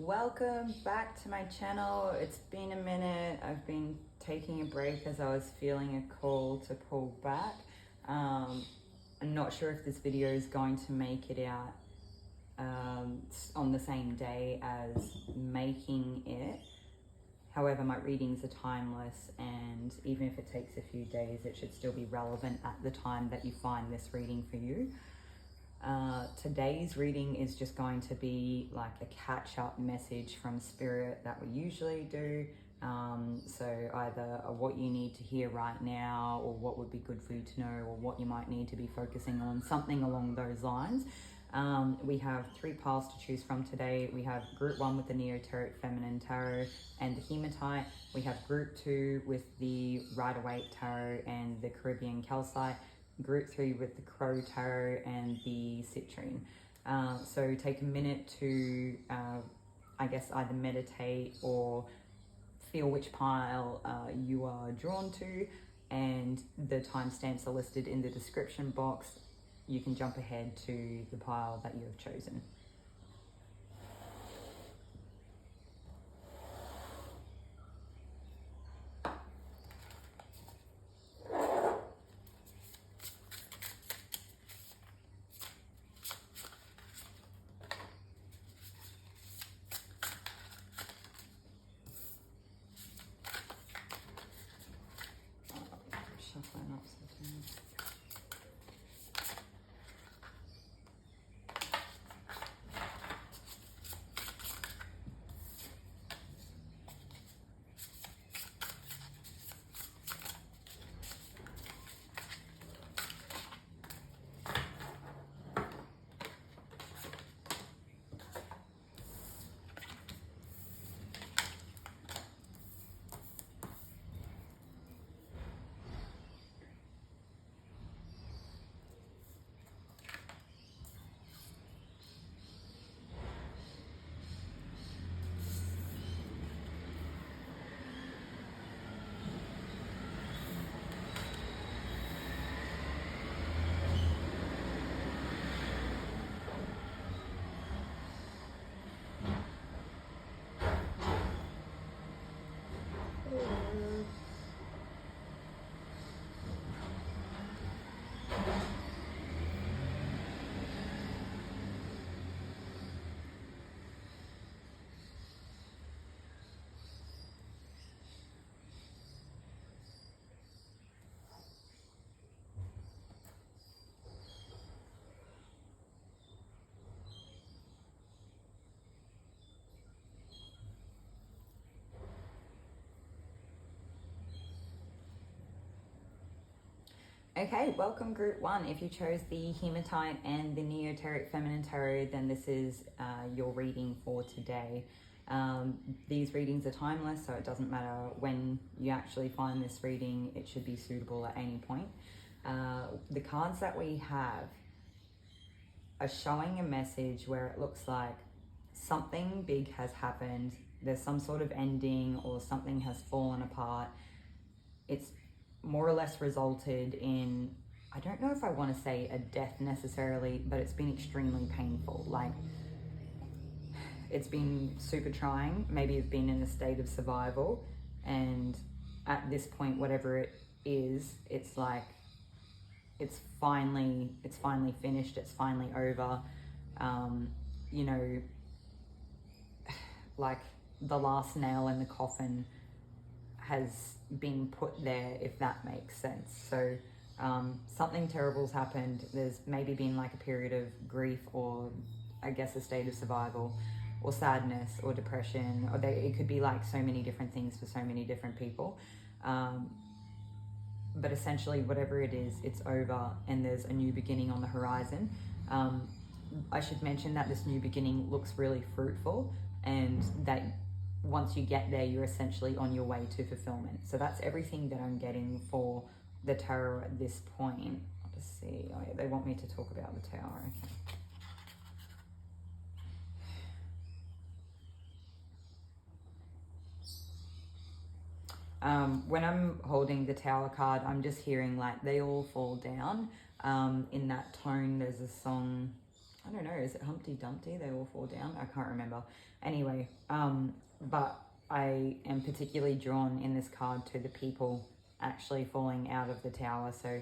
Welcome back to my channel. It's been a minute. I've been taking a break as I was feeling a call to pull back. I'm not sure if this video is going to make it out on the same day as making it. However, my readings are timeless, and even if it takes a few days, it should still be relevant at the time that you find this reading for you. Today's reading is just going to be like a catch-up message from Spirit that we usually do. So either what you need to hear right now, or what would be good for you to know, or what you might need to be focusing on, something along those lines. We have 3 piles to choose from today. We have group 1 with the Neoteric Feminine Tarot and the Hematite. We have group 2 with the Waite Tarot and the Caribbean Calcite. Group 3 with the Crow Tarot and the Citrine. So take a minute to, I guess, either meditate or feel which pile you are drawn to, and the timestamps are listed in the description box. You can jump ahead to the pile that you have chosen. Shuffling up sometimes. Okay, welcome group 1. If you chose the Hematite and the Neoteric Feminine Tarot, then this is your reading for today. These readings are timeless, so it doesn't matter when you actually find this reading, it should be suitable at any point. The cards that we have are showing a message where it looks like something big has happened. There's some sort of ending, or something has fallen apart. It's more or less resulted in, I don't know if I want to say a death necessarily, but it's been extremely painful. Like, it's been super trying. Maybe it's been in a state of survival, and at this point, whatever it is, it's like it's finally finished. It's finally over. You know, like the last nail in the coffin has been put there, if that makes sense. So something terrible's happened. There's maybe been like a period of grief, or I guess a state of survival, or sadness, or depression, or it could be like so many different things for so many different people. But essentially, whatever it is, it's over, and there's a new beginning on the horizon. I should mention that this new beginning looks really fruitful, and that once you get there, you're essentially on your way to fulfillment. So that's everything that I'm getting for the tarot at this point. I'll just see. Oh yeah, they want me to talk about the tower. Okay. When I'm holding the tower card, I'm just hearing like they all fall down. In that tone, there's a song I don't know, is it Humpty Dumpty? They all fall down? I can't remember. Anyway, but I am particularly drawn in this card to the people actually falling out of the tower. So,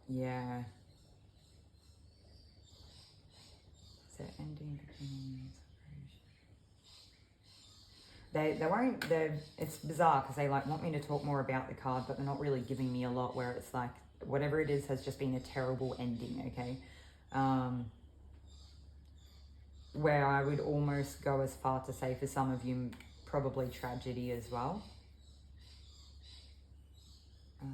yeah. So ending, beginning, separation. They won't, it's bizarre because they like want me to talk more about the card, but they're not really giving me a lot, where it's like, whatever it is has just been a terrible ending, okay? Where I would almost go as far to say, for some of you, probably tragedy as well. Yeah.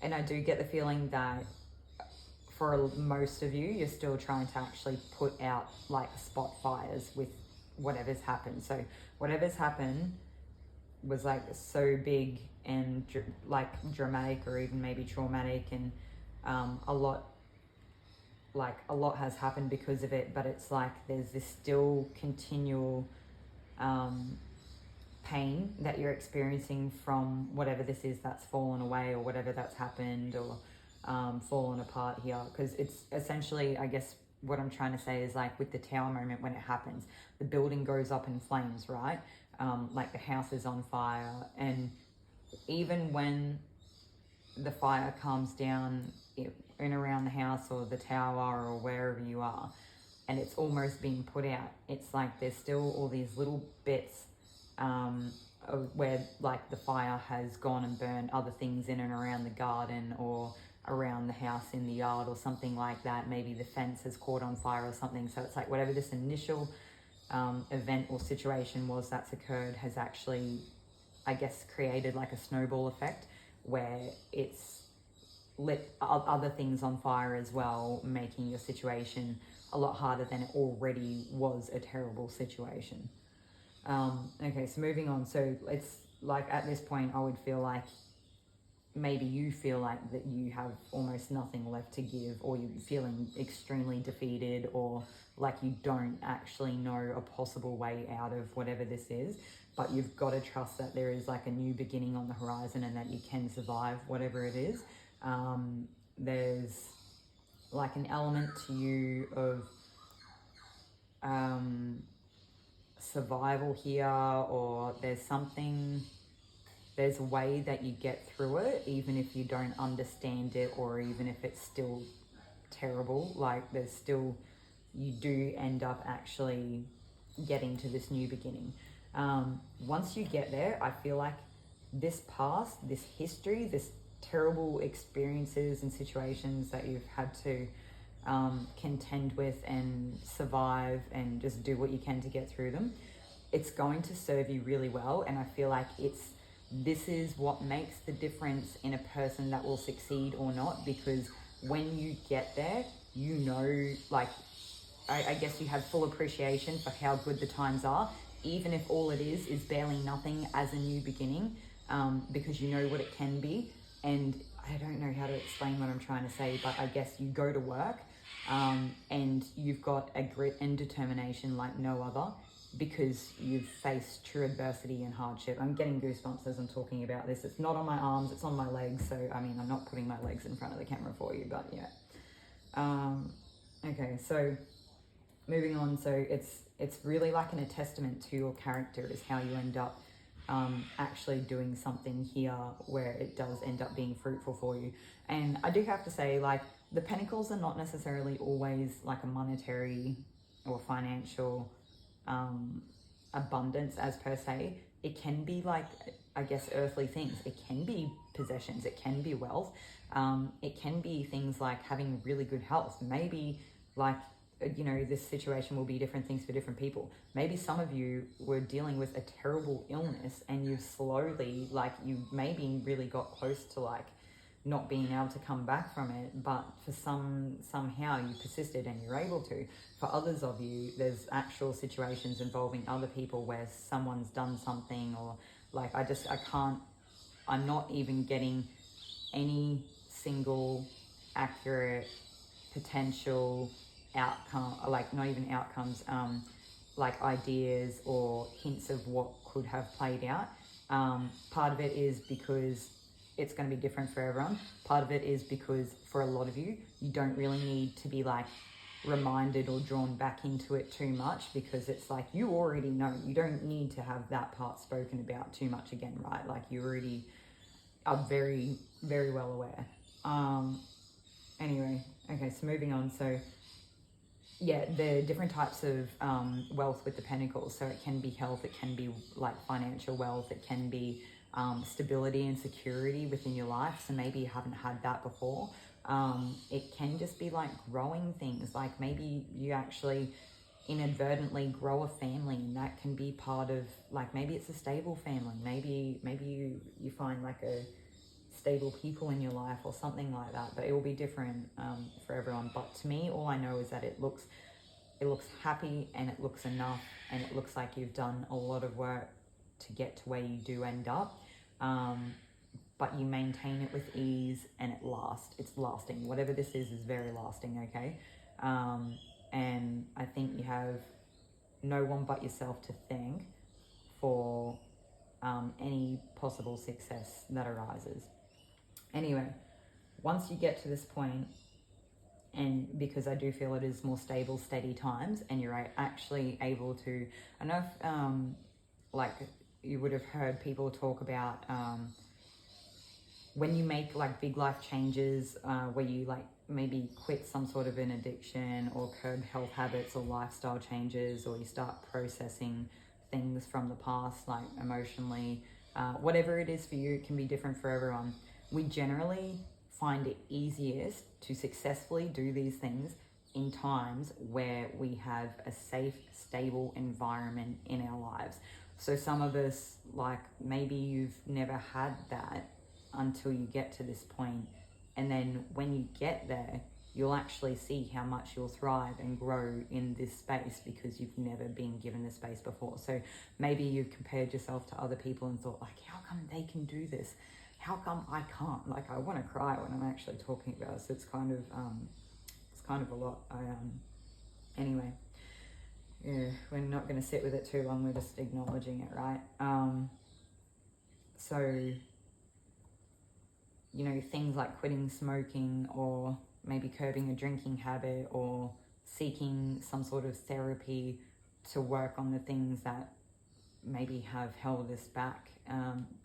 And I do get the feeling that for most of you, you're still trying to actually put out like spot fires with whatever's happened. So whatever's happened was like so big and like dramatic, or even maybe traumatic, and a lot has happened because of it, but it's like there's this still continual pain that you're experiencing from whatever this is that's fallen away, or whatever that's happened, or fallen apart here. Because it's essentially, I guess what I'm trying to say is, like with the tower moment, when it happens, the building goes up in flames, right? Like the house is on fire, and even when the fire calms down in around the house or the tower or wherever you are, and it's almost being put out, it's like there's still all these little bits of where like the fire has gone and burned other things in and around the garden, or around the house in the yard, or something like that. Maybe the fence has caught on fire or something. So it's like whatever this initial event or situation was that's occurred has actually, I guess, created like a snowball effect, where it's lit other things on fire as well, making your situation a lot harder than it already was a terrible situation. Okay, so moving on. So it's like at this point, I would feel like maybe you feel like that you have almost nothing left to give, or you're feeling extremely defeated, or like you don't actually know a possible way out of whatever this is, but you've got to trust that there is like a new beginning on the horizon, and that you can survive whatever it is. There's like an element to you of survival here, or there's a way that you get through it, even if you don't understand it, or even if it's still terrible. Like there's still, you do end up actually getting to this new beginning. Once you get there, I feel like this past, this history, this terrible experiences and situations that you've had to contend with and survive and just do what you can to get through them, it's going to serve you really well. And I feel like this is what makes the difference in a person that will succeed or not, because when you get there, you know, like, I guess you have full appreciation for how good the times are, even if all it is barely nothing as a new beginning, because you know what it can be. And I don't know how to explain what I'm trying to say, but I guess you go to work and you've got a grit and determination like no other, because you've faced true adversity and hardship. I'm getting goosebumps as I'm talking about this. It's not on my arms, it's on my legs. So, I mean, I'm not putting my legs in front of the camera for you, but yeah. Okay, so moving on. So it's really like a testament to your character is how you end up actually doing something here where it does end up being fruitful for you. And I do have to say, like, the pentacles are not necessarily always like a monetary or financial abundance as per se. It can be like, I guess, earthly things. It can be possessions, it can be wealth, it can be things like having really good health. Maybe like, you know, this situation will be different things for different people. Maybe some of you were dealing with a terrible illness and you've slowly, like, you maybe really got close to like not being able to come back from it, but for somehow you persisted and you're able to. For others of you, there's actual situations involving other people where someone's done something, or like, I'm not even getting any single accurate potential outcome, like not even outcomes, like ideas or hints of what could have played out. Part of it is because it's going to be different for everyone. Part of it is because for a lot of you, you don't really need to be like reminded or drawn back into it too much, because it's like you already know. You don't need to have that part spoken about too much again, right? Like you already are very, very well aware. Anyway, okay, so moving on. So yeah, the different types of wealth with the pentacles. So it can be health, it can be like financial wealth, it can be stability and security within your life. So maybe you haven't had that before. It can just be like growing things, like maybe you actually inadvertently grow a family, and that can be part of, like, maybe it's a stable family, maybe you find like a stable people in your life or something like that, but it will be different for everyone. But to me, all I know is that it looks happy, and it looks enough, and it looks like you've done a lot of work to get to where you do end up, but you maintain it with ease, and it's lasting. Whatever this is very lasting, okay? And I think you have no one but yourself to thank for any possible success that arises. Anyway, once you get to this point, and because I do feel it is more stable, steady times, and you're actually able to, I know if, like you would have heard people talk about when you make like big life changes, where you like maybe quit some sort of an addiction or curb health habits or lifestyle changes, or you start processing things from the past, like emotionally, whatever it is for you, it can be different for everyone. We generally find it easiest to successfully do these things in times where we have a safe, stable environment in our lives. So some of us, like maybe you've never had that until you get to this point. And then when you get there, you'll actually see how much you'll thrive and grow in this space, because you've never been given this space before. So maybe you've compared yourself to other people and thought like, how come they can do this? How come I can't? Like, I want to cry when I'm actually talking about it. So it's kind of a lot. Anyway, yeah, we're not going to sit with it too long. We're just acknowledging it, right? So, you know, things like quitting smoking, or maybe curbing a drinking habit, or seeking some sort of therapy to work on the things that maybe have held us back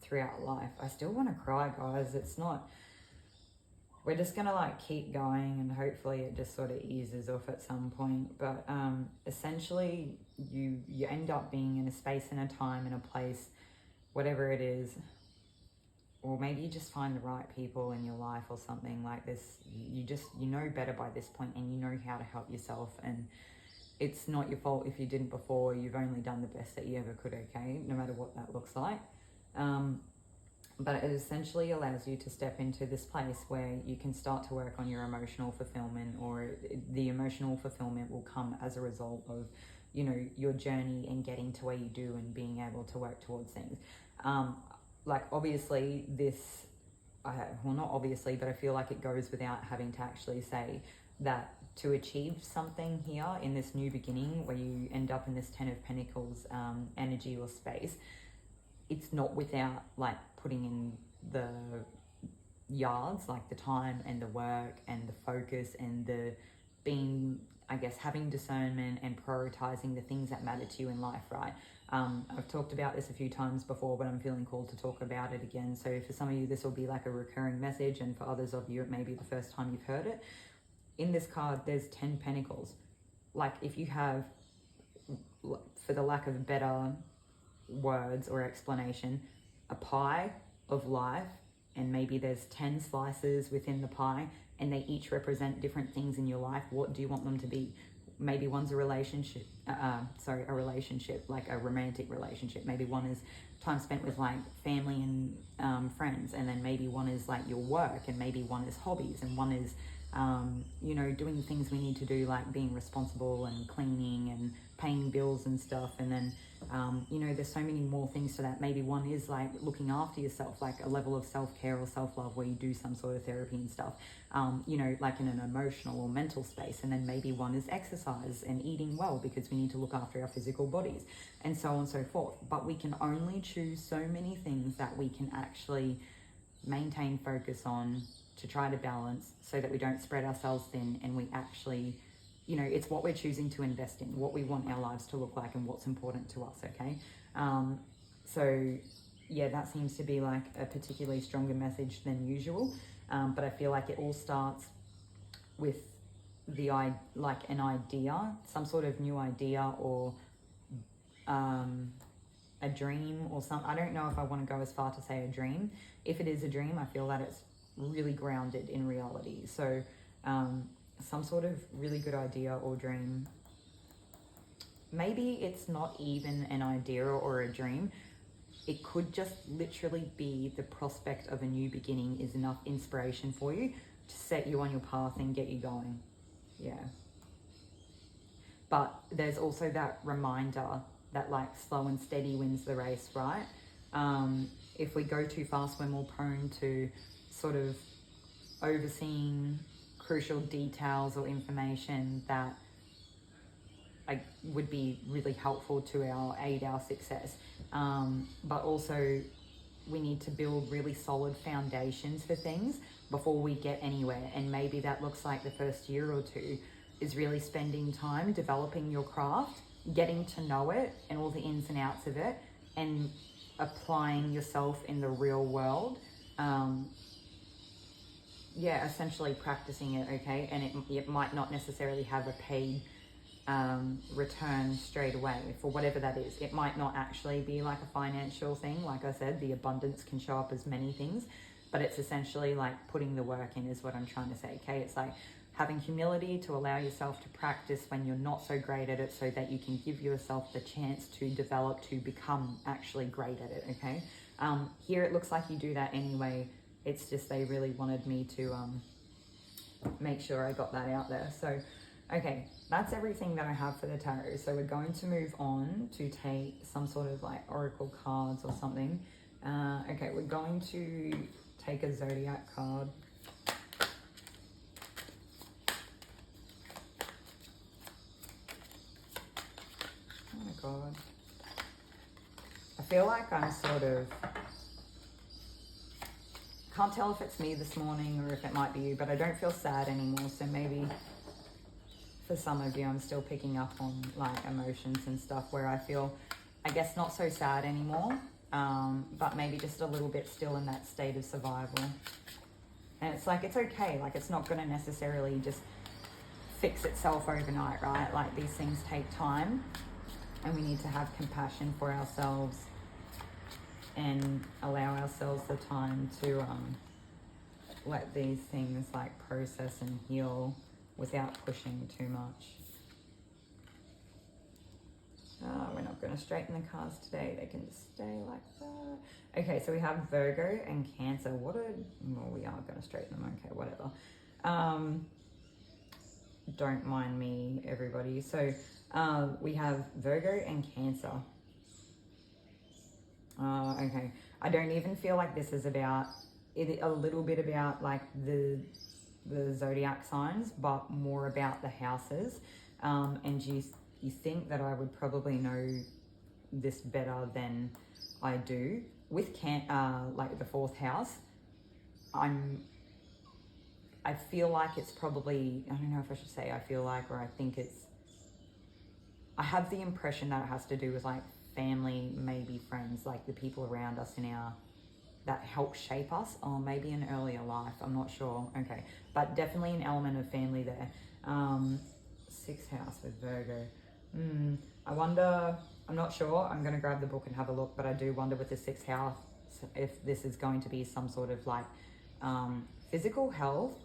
throughout life. I still want to cry, guys. It's not, we're just gonna like keep going, and hopefully it just sort of eases off at some point. But essentially you end up being in a space and a time and a place, whatever it is, or maybe you just find the right people in your life or something like this. You know better by this point, and you know how to help yourself, and it's not your fault if you didn't before. You've only done the best that you ever could, okay? No matter what that looks like. But it essentially allows you to step into this place where you can start to work on your emotional fulfillment, or the emotional fulfillment will come as a result of, you know, your journey and getting to where you do and being able to work towards things. Like obviously this, well not obviously, but I feel like it goes without having to actually say that to achieve something here in this new beginning, where you end up in this 10 of Pentacles energy or space, it's not without like putting in the yards, like the time and the work and the focus and the being, I guess, having discernment and prioritizing the things that matter to you in life, right? I've talked about this a few times before, but I'm feeling called to talk about it again. So for some of you, this will be like a recurring message, and for others of you, it may be the first time you've heard it. In this card, there's 10 pentacles. Like if you have, for the lack of better words or explanation, a pie of life, and maybe there's 10 slices within the pie, and they each represent different things in your life. What do you want them to be? Maybe one's a relationship, a relationship, like a romantic relationship. Maybe one is time spent with like family and friends, and then maybe one is like your work, and maybe one is hobbies, and one is you know, doing things we need to do, like being responsible and cleaning and paying bills and stuff. And then, you know, there's so many more things to that. Maybe one is like looking after yourself, like a level of self-care or self-love where you do some sort of therapy and stuff, you know, like in an emotional or mental space. And then maybe one is exercise and eating well, because we need to look after our physical bodies, and so on and so forth. But we can only choose so many things that we can actually maintain focus on to try to balance, so that we don't spread ourselves thin, and we actually, you know, it's what we're choosing to invest in, what we want our lives to look like, and what's important to us, okay? So yeah, that seems to be like a particularly stronger message than usual, but I feel like it all starts with like an idea, some sort of new idea, or a dream or something. I don't know if I want to go as far to say a dream. If it is a dream, I feel that it's really grounded in reality. So some sort of really good idea or dream. Maybe it's not even an idea or a dream. It could just literally be the prospect of a new beginning is enough inspiration for you to set you on your path and get you going. Yeah. But there's also that reminder that like slow and steady wins the race, right? If we go too fast, we're more prone to sort of overseeing crucial details or information that like would be really helpful to aid our success. But also we need to build really solid foundations for things before we get anywhere. And maybe that looks like the first year or two is really spending time developing your craft, getting to know it and all the ins and outs of it, and applying yourself in the real world. Yeah, essentially practicing it, okay? And it might not necessarily have a paid return straight away for whatever that is. It might not actually be like a financial thing. Like I said, the abundance can show up as many things, but it's essentially like putting the work in is what I'm trying to say, okay? It's like having humility to allow yourself to practice when you're not so great at it, so that you can give yourself the chance to develop, to become actually great at it, okay? Here it looks like you do that anyway. It's just they really wanted me to make sure I got that out there. So, okay, that's everything that I have for the tarot. So we're going to move on to take some sort of like oracle cards or something. Okay, we're going to take a Zodiac card. Oh my God. I feel like I'm sort of, can't tell if it's me this morning or if it might be you, but I don't feel sad anymore. So maybe for some of you, I'm still picking up on like emotions and stuff where I feel, I guess, not so sad anymore, but maybe just a little bit still in that state of survival. And it's like, it's okay. Like, it's not going to necessarily just fix itself overnight, right? Like, these things take time, and we need to have compassion for ourselves and allow ourselves the time to let these things like process and heal without pushing too much. We're not going to straighten the cards today. They can stay like that. Okay, so we have Virgo and Cancer. Well, we are going to straighten them. Okay, whatever. Don't mind me, everybody. So we have Virgo and Cancer. Okay, I don't even feel like this is about it, a little bit about like the zodiac signs, but more about the houses. And you think that I would probably know this better than I do. With like the fourth house, I feel like it's probably, I don't know if I should say I feel like, or I think it's, I have the impression that it has to do with like family, maybe friends, like the people around us that help shape us, or maybe an earlier life, I'm not sure. Okay, but definitely an element of family there. Sixth house with Virgo. I wonder, I'm not sure, I'm going to grab the book and have a look, but I do wonder with the sixth house if this is going to be some sort of like physical health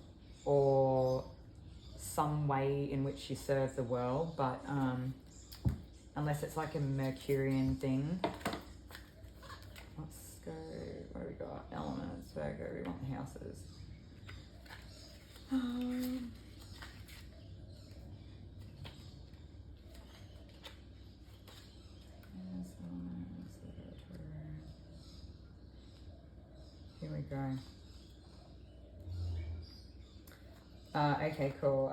or some way in which you serve the world, but unless it's like a Mercurian thing. Let's go, what do we got? Elements, Virgo, we want the houses. Here we go. Okay, cool.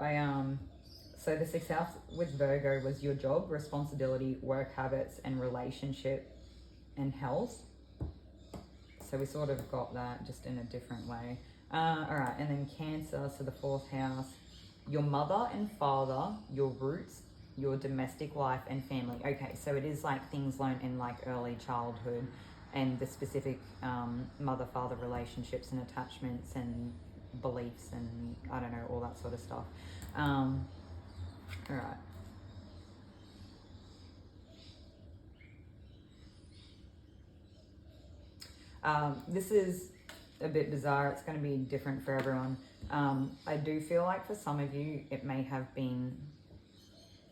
So the 6th house with Virgo was your job, responsibility, work habits, and relationship and health. So we sort of got that just in a different way. All right, and then Cancer, so the 4th house, your mother and father, your roots, your domestic life and family. Okay, so it is like things learned in like early childhood and the specific mother-father relationships and attachments and beliefs and I don't know, all that sort of stuff. All right. This is a bit bizarre. It's going to be different for everyone. I do feel like for some of you, it may have been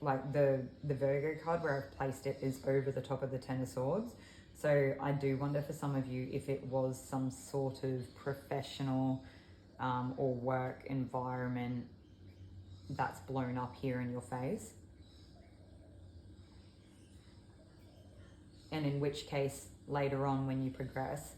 like the Virgo card where I've placed it is over the top of the 10 of Swords. So I do wonder for some of you if it was some sort of professional or work environment that's blown up here in your face. And in which case, later on when you progress,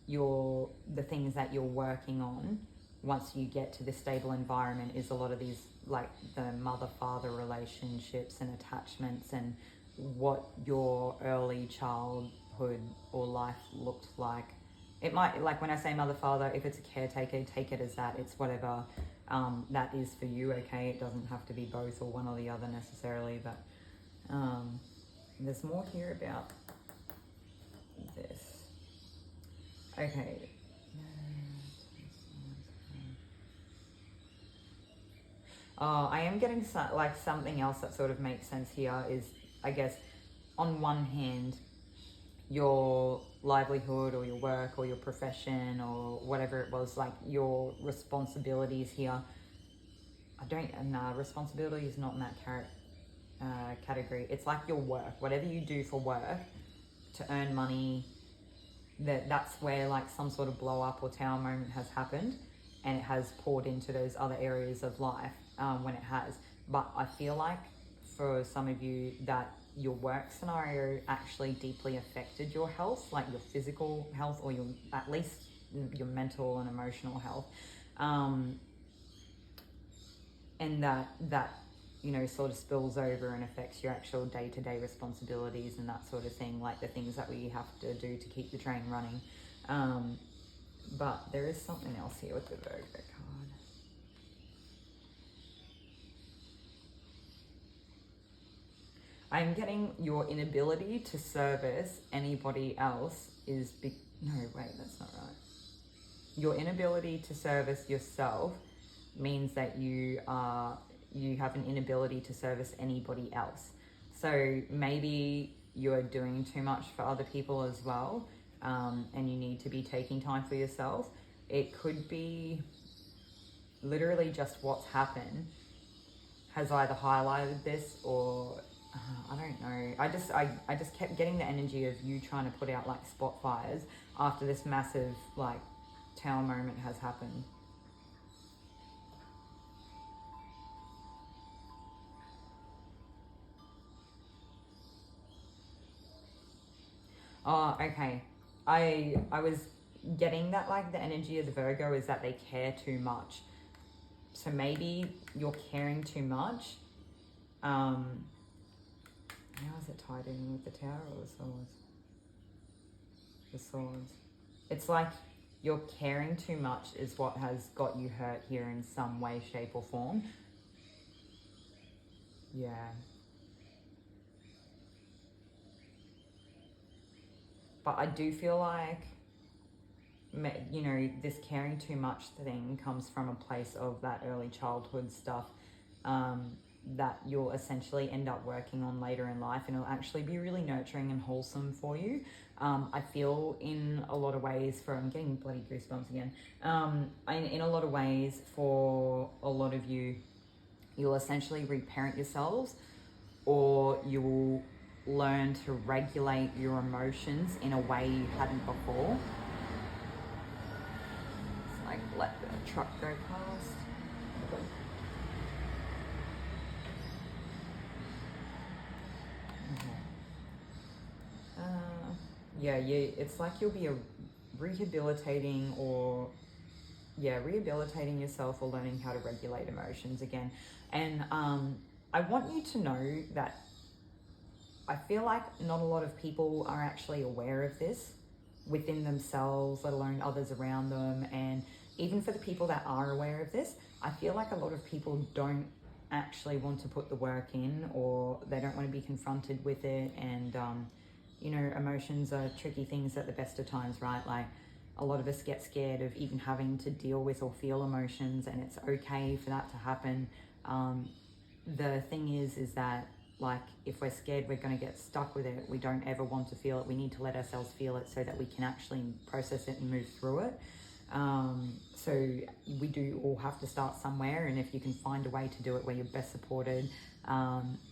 the things that you're working on, once you get to this stable environment, is a lot of these, like the mother-father relationships and attachments and what your early childhood or life looked like. It might, like when I say mother-father, if it's a caretaker, take it as that. It's whatever that is for you, okay? It doesn't have to be both or one or the other necessarily, but there's more here about this. Okay. I am getting like something else that sort of makes sense here is, I guess, on one hand, your livelihood or your work or your profession or whatever it was, like your responsibilities here. Responsibility is not in that category. It's like your work, whatever you do for work to earn money, that's where like some sort of blow up or tower moment has happened, and it has poured into those other areas of life when it has. But I feel like for some of you that your work scenario actually deeply affected your health, like your physical health or at least your mental and emotional health, and that you know sort of spills over and affects your actual day-to-day responsibilities and that sort of thing, like the things that we have to do to keep the train running. But there is something else here with the Virgo card. I'm getting your inability to service anybody else is no, wait, that's not right. Your inability to service yourself means that you have an inability to service anybody else. So maybe you're doing too much for other people as well, and you need to be taking time for yourself. It could be literally just what's happened has either highlighted this or I don't know. I just kept getting the energy of you trying to put out like spot fires after this massive like tower moment has happened. Oh, okay. I was getting that like the energy of the Virgo is that they care too much. So maybe you're caring too much. How is it tied in with the Tower or the Swords? The Swords. It's like you're caring too much is what has got you hurt here in some way, shape or form. Yeah. But I do feel like, you know, this caring too much thing comes from a place of that early childhood stuff that you'll essentially end up working on later in life, and it'll actually be really nurturing and wholesome for you. I feel in a lot of ways I'm getting bloody goosebumps again. In a lot of ways, for a lot of you, you'll essentially reparent yourselves, or you'll learn to regulate your emotions in a way you hadn't before. It's like let the truck go past. Yeah, it's like you'll be rehabilitating rehabilitating yourself or learning how to regulate emotions again. And I want you to know that I feel like not a lot of people are actually aware of this within themselves, let alone others around them. And even for the people that are aware of this, I feel like a lot of people don't actually want to put the work in, or they don't want to be confronted with it. And you know, emotions are tricky things at the best of times, right? Like, a lot of us get scared of even having to deal with or feel emotions, and it's okay for that to happen. The thing is that, like, if we're scared we're going to get stuck with it, we don't ever want to feel it. We need to let ourselves feel it so that we can actually process it and move through it. So we do all have to start somewhere, and if you can find a way to do it where you're best supported,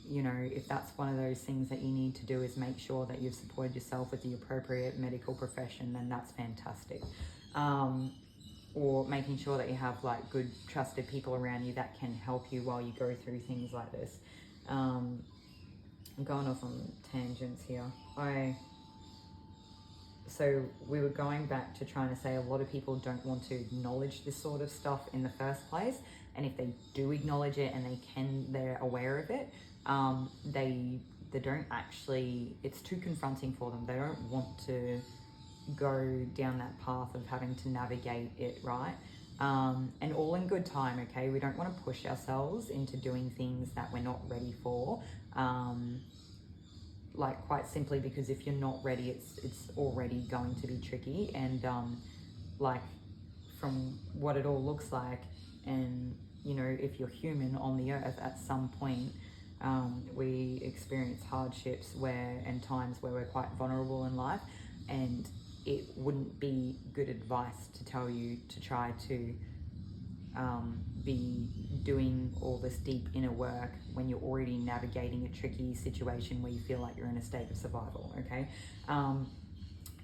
you know, if that's one of those things that you need to do is make sure that you've supported yourself with the appropriate medical profession, then that's fantastic. Or making sure that you have like good trusted people around you that can help you while you go through things like this. I'm going off on tangents here. So we were going back to trying to say a lot of people don't want to acknowledge this sort of stuff in the first place. And if they do acknowledge it and they're aware of it, they don't actually, it's too confronting for them. They don't want to go down that path of having to navigate it, right? And all in good time, okay? We don't want to push ourselves into doing things that we're not ready for. Like, quite simply because if you're not ready, it's already going to be tricky. And like, from what it all looks like, and you know, if you're human on the earth, at some point we experience hardships and times where we're quite vulnerable in life, and it wouldn't be good advice to tell you to try to be doing all this deep inner work when you're already navigating a tricky situation where you feel like you're in a state of survival, okay?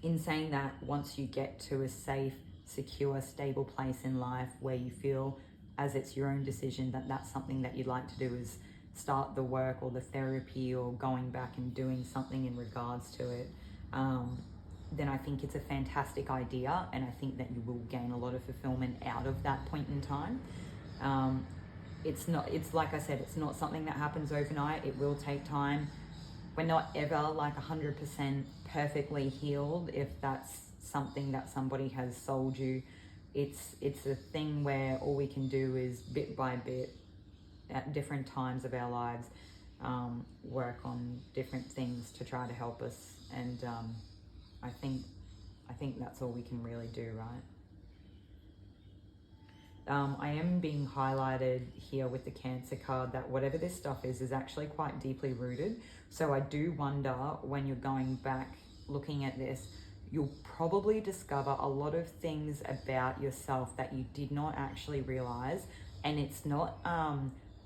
In saying that, once you get to a safe, secure, stable place in life where you feel as it's your own decision that that's something that you'd like to do, is start the work or the therapy or going back and doing something in regards to it, then I think it's a fantastic idea, and I think that you will gain a lot of fulfillment out of that point in time. It's like I said, it's not something that happens overnight. It will take time. We're not ever like 100% perfectly healed if that's something that somebody has sold you. It's a thing where all we can do is bit by bit at different times of our lives work on different things to try to help us, and I think that's all we can really do, right? I am being highlighted here with the Cancer card that whatever this stuff is actually quite deeply rooted. So I do wonder, when you're going back looking at this, you'll probably discover a lot of things about yourself that you did not actually realize. And it's not,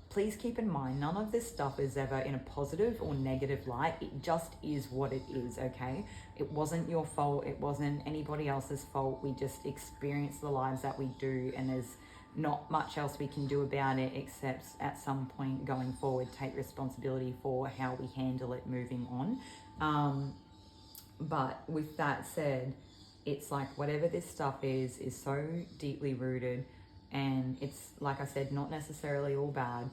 please keep in mind, none of this stuff is ever in a positive or negative light. It just is what it is, okay? It wasn't your fault. It wasn't anybody else's fault. We just experience the lives that we do, and there's not much else we can do about it except at some point going forward take responsibility for how we handle it moving on. But with that said, it's like whatever this stuff is so deeply rooted, and it's, like I said, not necessarily all bad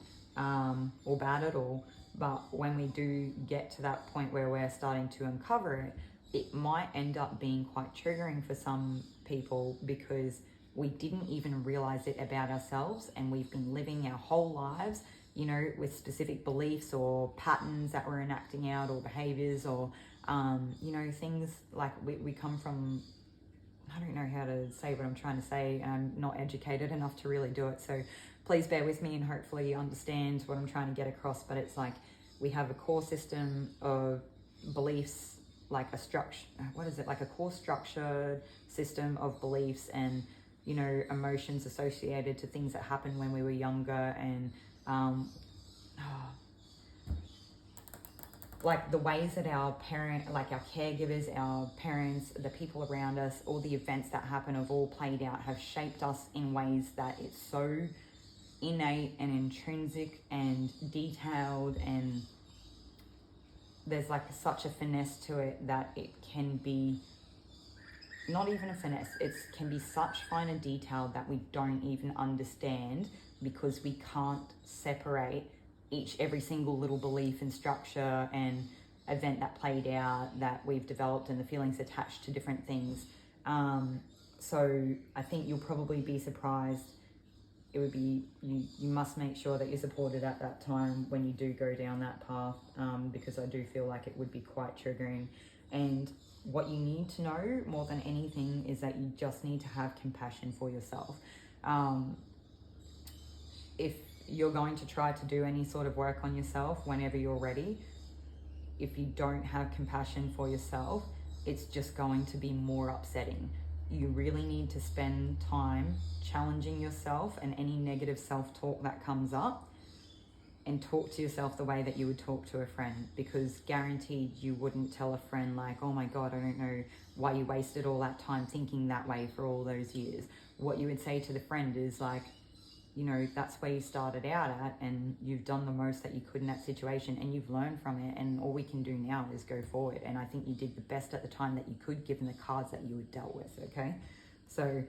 or bad at all. But when we do get to that point where we're starting to uncover it, it might end up being quite triggering for some people, because we didn't even realize it about ourselves, and we've been living our whole lives, you know, with specific beliefs or patterns that we're enacting out, or behaviors, or you know, things like we come from, I don't know how to say what I'm trying to say, and I'm not educated enough to really do it, so please bear with me and hopefully you understand what I'm trying to get across. But it's like we have a core system of beliefs, like a structure, like a core structured system of beliefs and, you know, emotions associated to things that happened when we were younger, and like the ways that our caregivers, our parents, the people around us, all the events that happen have all played out, have shaped us in ways that it's so innate and intrinsic and detailed, and there's like such a finesse to it that it can be not even a finesse, it can be such finer detail that we don't even understand, because we can't separate every single little belief and structure and event that played out that we've developed and the feelings attached to different things. So I think you'll probably be surprised. It would be, you must make sure that you're supported at that time when you do go down that path, because I do feel like it would be quite triggering. And what you need to know more than anything is that you just need to have compassion for yourself. If you're going to try to do any sort of work on yourself whenever you're ready, if you don't have compassion for yourself, it's just going to be more upsetting. You really need to spend time challenging yourself and any negative self-talk that comes up, and talk to yourself the way that you would talk to a friend, because guaranteed you wouldn't tell a friend like, oh my God, I don't know why you wasted all that time thinking that way for all those years. What you would say to the friend is like, you know, that's where you started out at, and you've done the most that you could in that situation, and you've learned from it, and all we can do now is go forward. And I think you did the best at the time that you could, given the cards that you had dealt with, okay? So,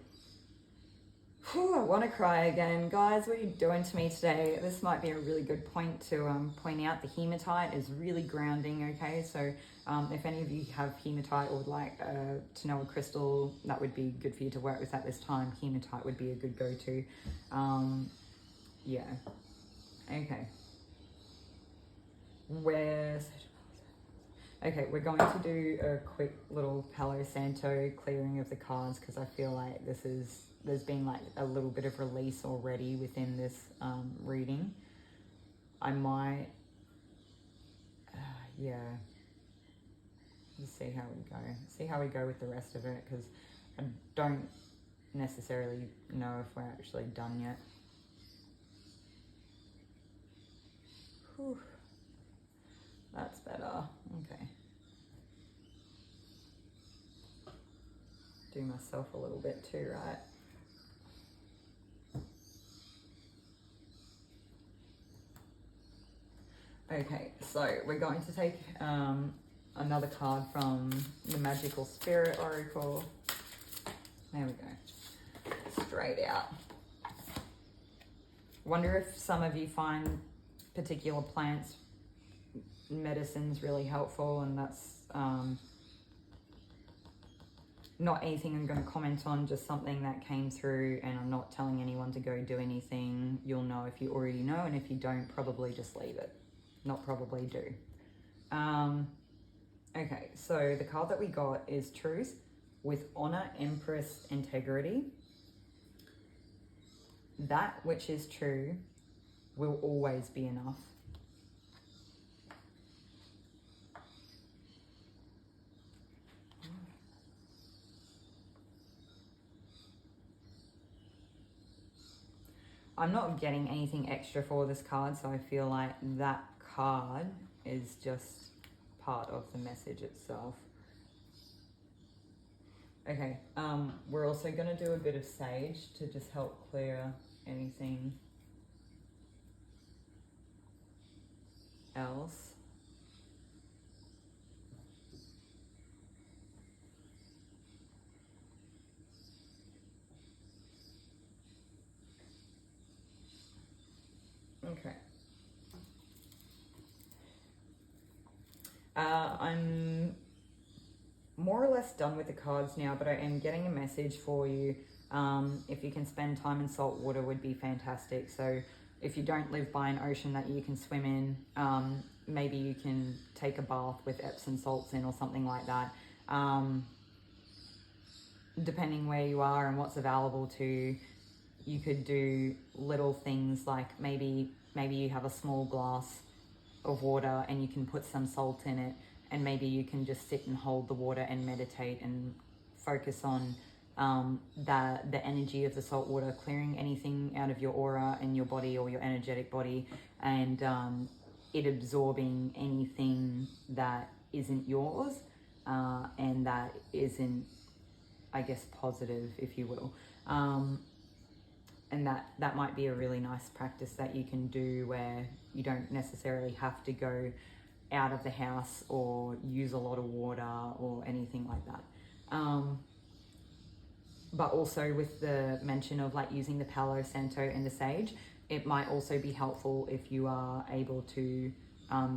I want to cry again. Guys, what are you doing to me today? This might be a really good point to point out. The hematite is really grounding, okay? So if any of you have hematite or would like to know a crystal that would be good for you to work with at this time, hematite would be a good go-to. Yeah. Okay. Okay, we're going to do a quick little Palo Santo clearing of the cards, because I feel like there's been like a little bit of release already within this reading. I might, yeah, let's see how we go with the rest of it, because I don't necessarily know if we're actually done yet. Whew. That's better. Okay. Do myself a little bit too, right? Okay, so we're going to take another card from the Magical Spirit Oracle. There we go. Straight out. Wonder if some of you find particular plants, medicines really helpful, and that's not anything I'm going to comment on, just something that came through, and I'm not telling anyone to go do anything. You'll know if you already know, and if you don't, probably just leave it. Not probably, do. Okay, so the card that we got is Truth with Honor, Empress, Integrity. That which is true will always be enough. I'm not getting anything extra for this card, so I feel like that card is just part of the message itself. Okay, we're also going to do a bit of sage to just help clear anything else. Okay. I'm more or less done with the cards now, but I am getting a message for you. If you can spend time in salt water would be fantastic. So if you don't live by an ocean that you can swim in, maybe you can take a bath with Epsom salts in or something like that. Depending where you are and what's available to you, you could do little things like maybe you have a small glass of water and you can put some salt in it, and maybe you can just sit and hold the water and meditate and focus on the energy of the salt water, clearing anything out of your aura and your body or your energetic body, and it absorbing anything that isn't yours and that isn't, I guess, positive, if you will. and that might be a really nice practice that you can do where you don't necessarily have to go out of the house or use a lot of water or anything like that. But also with the mention of like using the Palo Santo and the sage, it might also be helpful if you are able to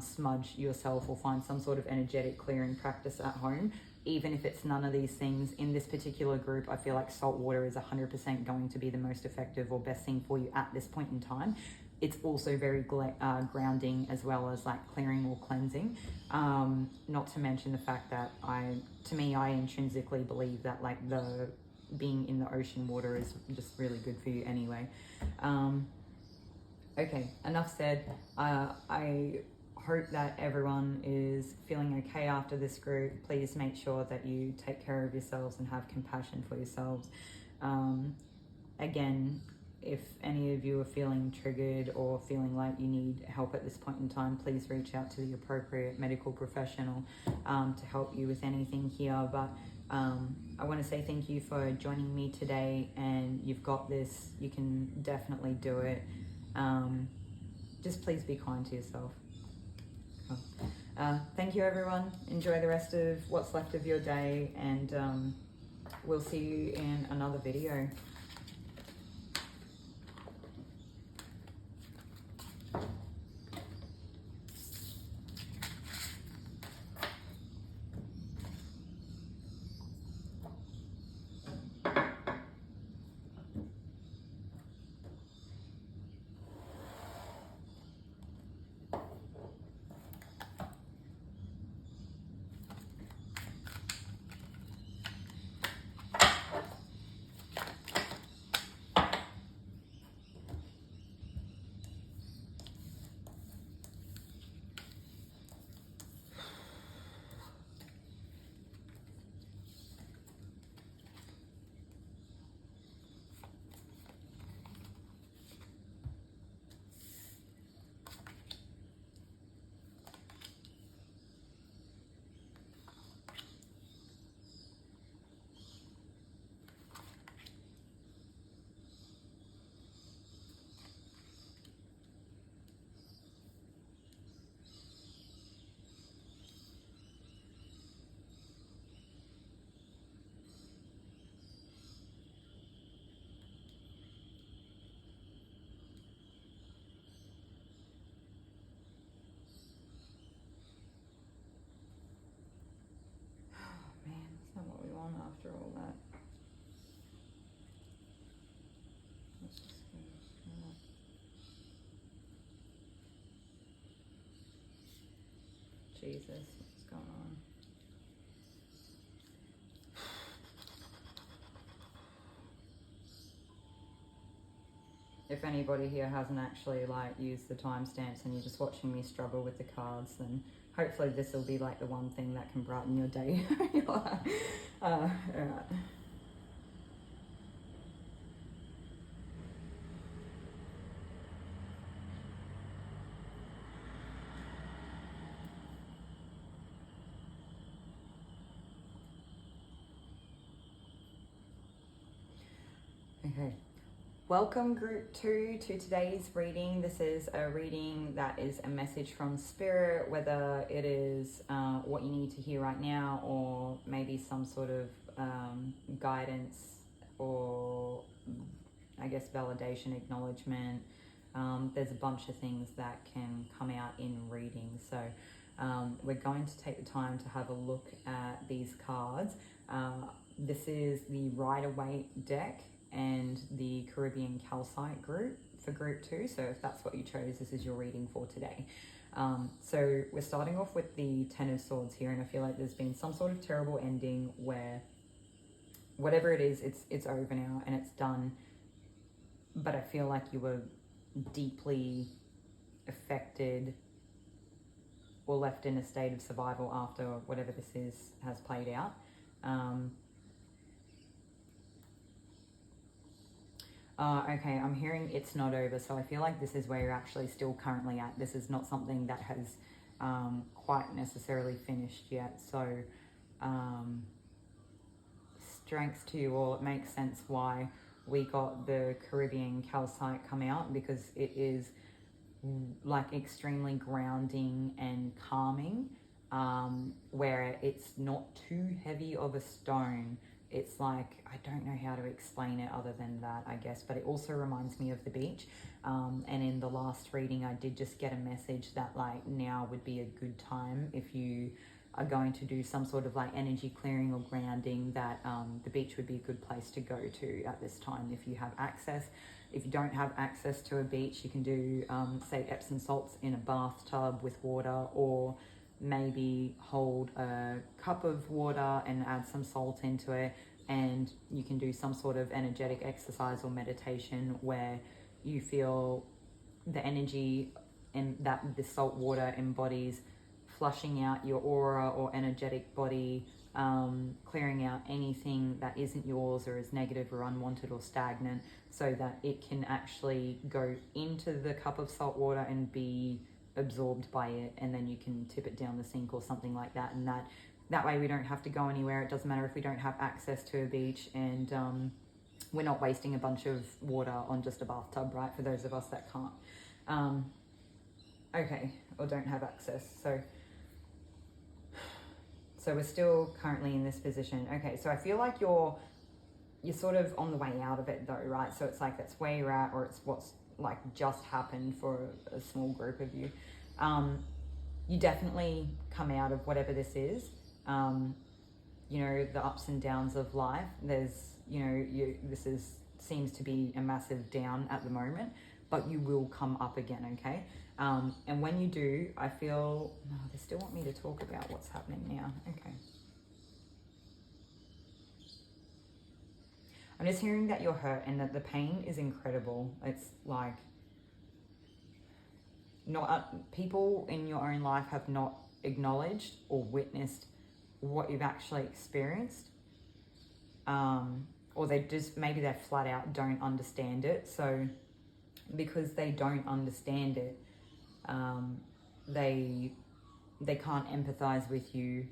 smudge yourself or find some sort of energetic clearing practice at home. Even if it's none of these things, in this particular group, I feel like salt water is 100% going to be the most effective or best thing for you at this point in time. It's also very grounding as well as like clearing or cleansing. Not to mention the fact that I intrinsically believe that like the being in the ocean water is just really good for you anyway. Okay, enough said. I hope that everyone is feeling okay after this group. Please make sure that you take care of yourselves and have compassion for yourselves. Again, if any of you are feeling triggered or feeling like you need help at this point in time, please reach out to the appropriate medical professional to help you with anything here. But I want to say thank you for joining me today, and you've got this. You can definitely do it. Just please be kind to yourself. Thank you, everyone. Enjoy the rest of what's left of your day, and we'll see you in another video. After all that, let's just go. Jesus, what's going on? If anybody here hasn't actually like used the timestamps and you're just watching me struggle with the cards, then hopefully this will be like the one thing that can brighten your day. All right. Okay. Welcome group 2 to today's reading. This is a reading that is a message from spirit, whether it is what you need to hear right now or maybe some sort of guidance or I guess validation, acknowledgement. There's a bunch of things that can come out in reading. So we're going to take the time to have a look at these cards. This is the Rider-Waite deck and the Caribbean Calcite group for group 2. So if that's what you chose, this is your reading for today. So we're starting off with the Ten of Swords here, and I feel like there's been some sort of terrible ending where whatever it is, it's over now and it's done. But I feel like you were deeply affected or left in a state of survival after whatever this is has played out. Okay, I'm hearing it's not over, so I feel like this is where you're actually still currently at. This is not something that has quite necessarily finished yet, so strength to you all. It makes sense why we got the Caribbean Calcite come out because it is like extremely grounding and calming, where it's not too heavy of a stone. It's like, I don't know how to explain it other than that, I guess, but it also reminds me of the beach. And in the last reading, I did just get a message that like now would be a good time if you are going to do some sort of like energy clearing or grounding, that the beach would be a good place to go to at this time if you have access. If you don't have access to a beach, you can do say Epsom salts in a bathtub with water, or maybe hold a cup of water and add some salt into it, and you can do some sort of energetic exercise or meditation where you feel the energy and that the salt water embodies, flushing out your aura or energetic body, clearing out anything that isn't yours or is negative or unwanted or stagnant, so that it can actually go into the cup of salt water and be absorbed by it, and then you can tip it down the sink or something like that. And that way we don't have to go anywhere. It doesn't matter if we don't have access to a beach, and we're not wasting a bunch of water on just a bathtub, right, for those of us that can't okay, or don't have access. So we're still currently in this position. Okay, so I feel like you're sort of on the way out of it though, right? So it's like that's where you're at, or it's what's like just happened for a small group of you. You definitely come out of whatever this is. You know, the ups and downs of life. There's, you know, this seems to be a massive down at the moment, but you will come up again, okay? And when you do, I feel, they still want me to talk about what's happening now. Okay. I'm just hearing that you're hurt and that the pain is incredible. It's like, people in your own life have not acknowledged or witnessed what you've actually experienced. Or maybe they flat out don't understand it. So because they don't understand it, they can't empathize with you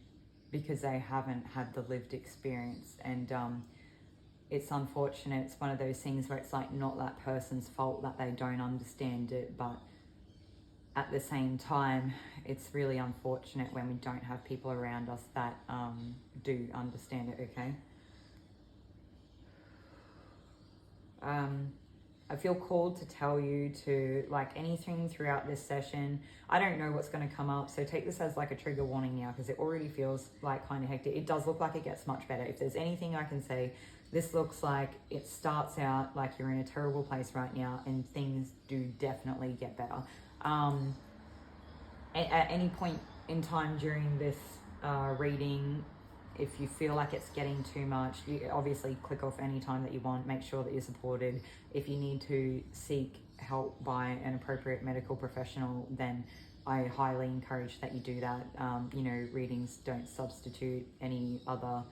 because they haven't had the lived experience. And it's unfortunate. It's one of those things where it's like not that person's fault that they don't understand it, but at the same time, it's really unfortunate when we don't have people around us that do understand it, okay? I feel called to tell you to, like, anything throughout this session. I don't know what's going to come up, so take this as like a trigger warning now, because it already feels like kind of hectic. It does look like it gets much better. If there's anything I can say, this looks like it starts out like you're in a terrible place right now, and things do definitely get better. At any point in time during this reading, if you feel like it's getting too much, you obviously click off any time that you want. Make sure that you're supported. If you need to seek help by an appropriate medical professional, then I highly encourage that you do that. You know, readings don't substitute any other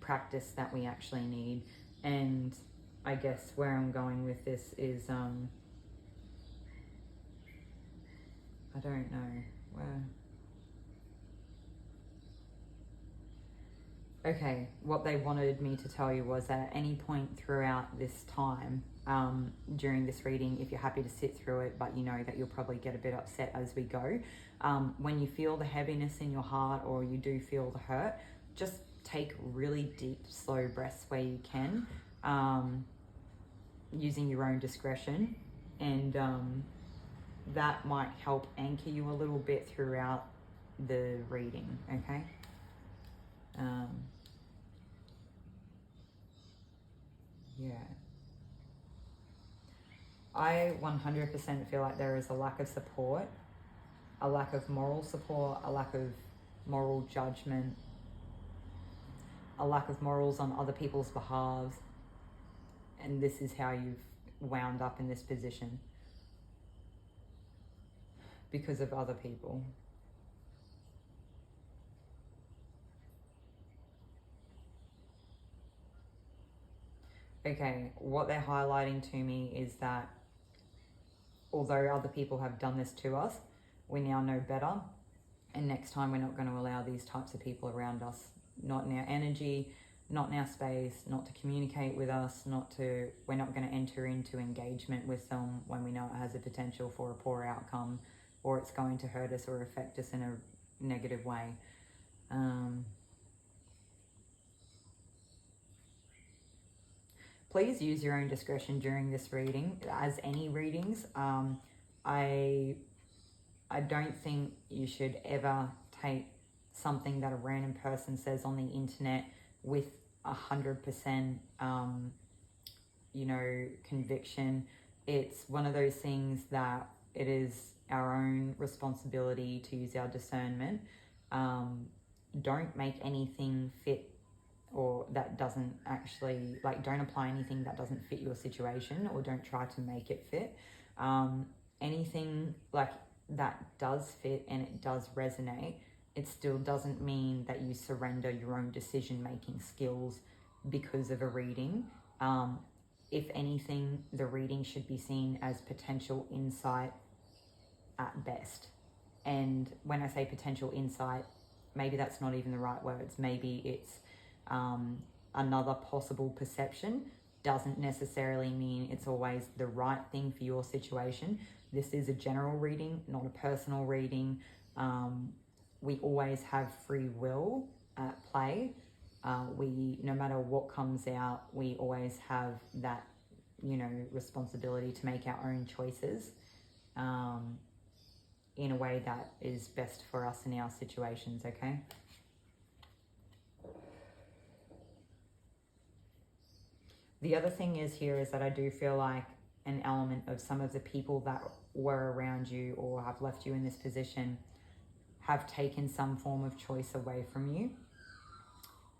practice that we actually need. And I guess where I'm going with this is, I don't know where. Okay, what they wanted me to tell you was at any point throughout this time, during this reading, if you're happy to sit through it, but you know that you'll probably get a bit upset as we go, when you feel the heaviness in your heart or you do feel the hurt, just take really deep, slow breaths where you can, using your own discretion, and that might help anchor you a little bit throughout the reading, okay? Yeah. I 100% feel like there is a lack of support, a lack of moral support, a lack of moral judgment, a lack of morals on other people's behalves, and this is how you've wound up in this position because of other people. Okay, what they're highlighting to me is that although other people have done this to us, we now know better, and next time we're not going to allow these types of people around us, not in our energy, not in our space, not to communicate with us, we're not going to enter into engagement with them when we know it has a potential for a poor outcome, or it's going to hurt us or affect us in a negative way. Please use your own discretion during this reading, as any readings. I don't think you should ever take something that a random person says on the internet with 100% conviction. It's one of those things that it is our own responsibility to use our discernment. Don't make anything fit, or that doesn't actually, don't apply anything that doesn't fit your situation, or don't try to make it fit. Anything that does fit and it does resonate, it still doesn't mean that you surrender your own decision-making skills because of a reading. If anything, the reading should be seen as potential insight at best. And when I say potential insight, maybe that's not even the right words. Maybe it's another possible perception. Doesn't necessarily mean it's always the right thing for your situation. This is a general reading, not a personal reading. We always have free will at play. No matter what comes out, we always have that, responsibility to make our own choices in a way that is best for us in our situations, okay? The other thing is that I do feel like an element of some of the people that were around you or have left you in this position have taken some form of choice away from you.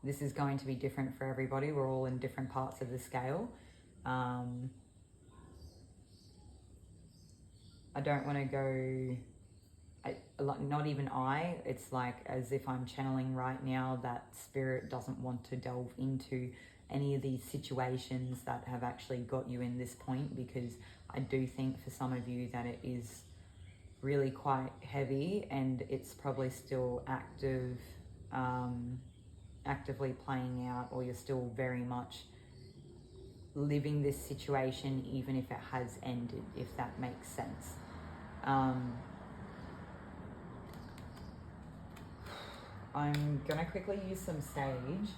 This is going to be different for everybody. We're all in different parts of the scale. I don't want to go, not even it's like as if I'm channeling right now that spirit doesn't want to delve into any of these situations that have actually got you in this point, because I do think for some of you that it is really quite heavy and it's probably still actively playing out, or you're still very much living this situation even if it has ended, if that makes sense. I'm gonna quickly use some sage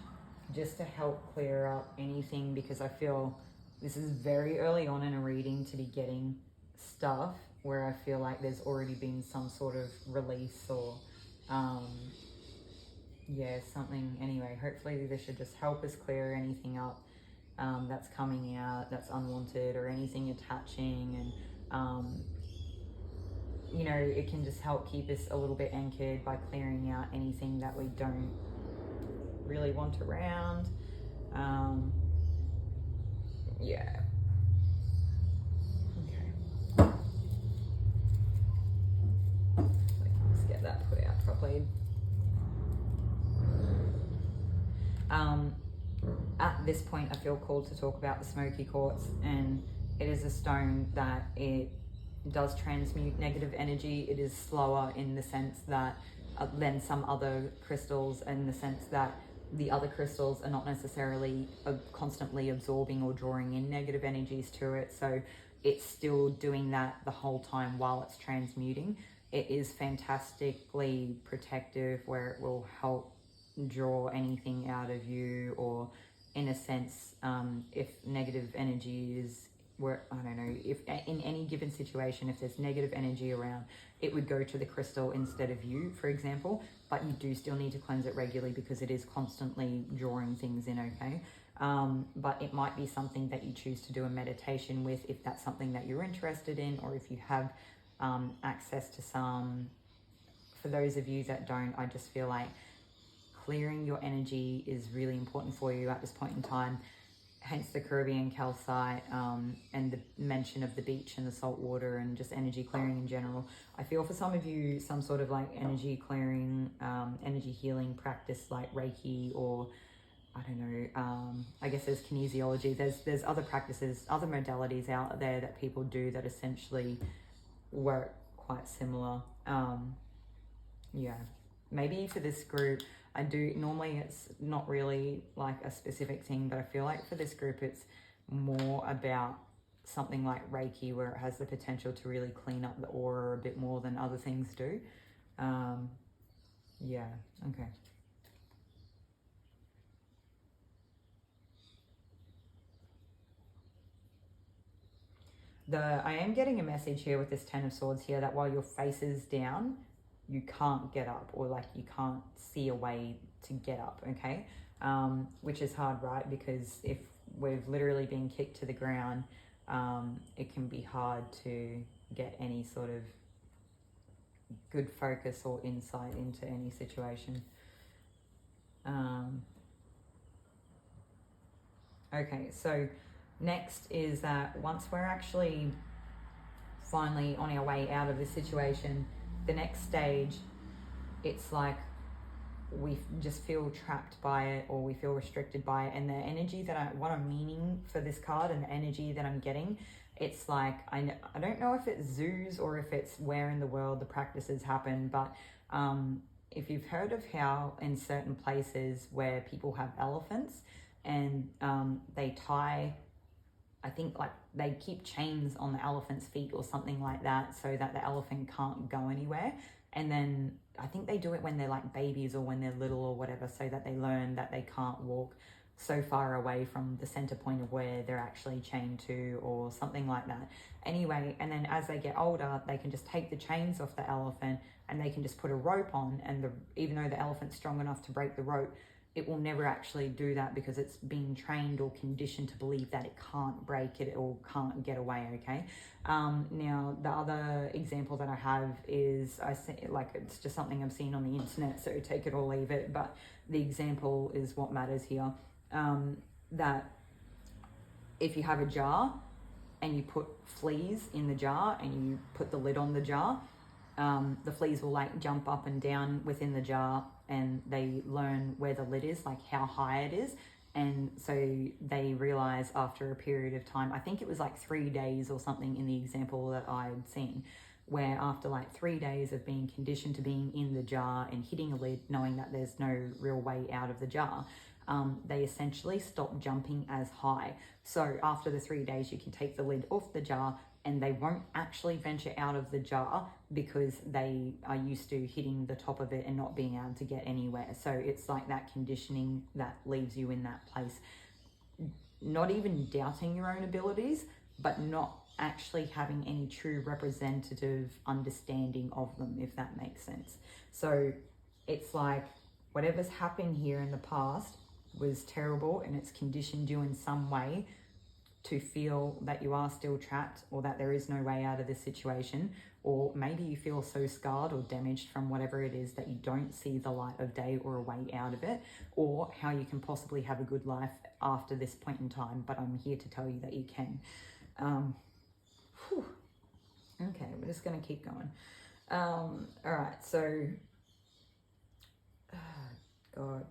just to help clear up anything, because I feel this is very early on in a reading to be getting stuff where I feel like there's already been some sort of release or something. Anyway, hopefully this should just help us clear anything up that's coming out that's unwanted, or anything attaching, and it can just help keep us a little bit anchored by clearing out anything that we don't really want around. Okay. Let's get that put out properly. At this point, I feel called to talk about the smoky quartz, and it is a stone that it does transmute negative energy. It is slower in the sense that than some other crystals, in the sense that the other crystals are not necessarily constantly absorbing or drawing in negative energies to it, so it's still doing that the whole time while it's transmuting. It is fantastically protective, where it will help draw anything out of you, or in a sense, if negative energy is if in any given situation, if there's negative energy around, it would go to the crystal instead of you, for example, but you do still need to cleanse it regularly because it is constantly drawing things in, okay? But it might be something that you choose to do a meditation with, if that's something that you're interested in, or if you have access to some. For those of you that don't, I just feel like clearing your energy is really important for you at this point in time. Hence the Caribbean calcite, and the mention of the beach and the salt water, and just energy clearing in general. I feel for some of you, some sort of energy clearing, energy healing practice like Reiki, or I don't know, I guess there's kinesiology. There's other practices, other modalities out there that people do that essentially work quite similar. Maybe for this group, Normally it's not really like a specific thing, but I feel like for this group it's more about something like Reiki, where it has the potential to really clean up the aura a bit more than other things do. Yeah, okay. I am getting a message here with this Ten of Swords here that while your face is down, you can't get up, or like you can't see a way to get up, okay? Which is hard, right? Because if we've literally been kicked to the ground, it can be hard to get any sort of good focus or insight into any situation. Okay, so next is that once we're actually finally on our way out of the situation, the next stage, it's like we just feel trapped by it, or we feel restricted by it, and the energy that what I'm meaning for this card and the energy that I'm getting, it's like I don't know if it's zoos or if it's where in the world the practices happen, but if you've heard of how in certain places where people have elephants and they tie, I think like they keep chains on the elephant's feet or something like that so that the elephant can't go anywhere. And then I think they do it when they're like babies or when they're little or whatever, so that they learn that they can't walk so far away from the center point of where they're actually chained to, or something like that. Anyway, and then as they get older, they can just take the chains off the elephant and they can just put a rope on, and even though the elephant's strong enough to break the rope, it will never actually do that because it's been trained or conditioned to believe that it can't break it or can't get away, okay? Now, the other example that I have is, it's just something I've seen on the internet, so take it or leave it, but the example is what matters here. That if you have a jar and you put fleas in the jar and you put the lid on the jar, the fleas will like jump up and down within the jar, and they learn where the lid is, like how high it is. And so they realize after a period of time, I think it was like 3 days or something in the example that I'd seen, where after like 3 days of being conditioned to being in the jar and hitting a lid, knowing that there's no real way out of the jar, they essentially stop jumping as high. So after the 3 days, you can take the lid off the jar and they won't actually venture out of the jar because they are used to hitting the top of it and not being able to get anywhere. So it's like that conditioning that leaves you in that place, not even doubting your own abilities, but not actually having any true representative understanding of them, if that makes sense. So it's like whatever's happened here in the past was terrible, and it's conditioned you in some way to feel that you are still trapped, or that there is no way out of this situation, or maybe you feel so scarred or damaged from whatever it is that you don't see the light of day or a way out of it, or how you can possibly have a good life after this point in time. But I'm here to tell you that you can. Okay, we're just going to keep going. All right, so God,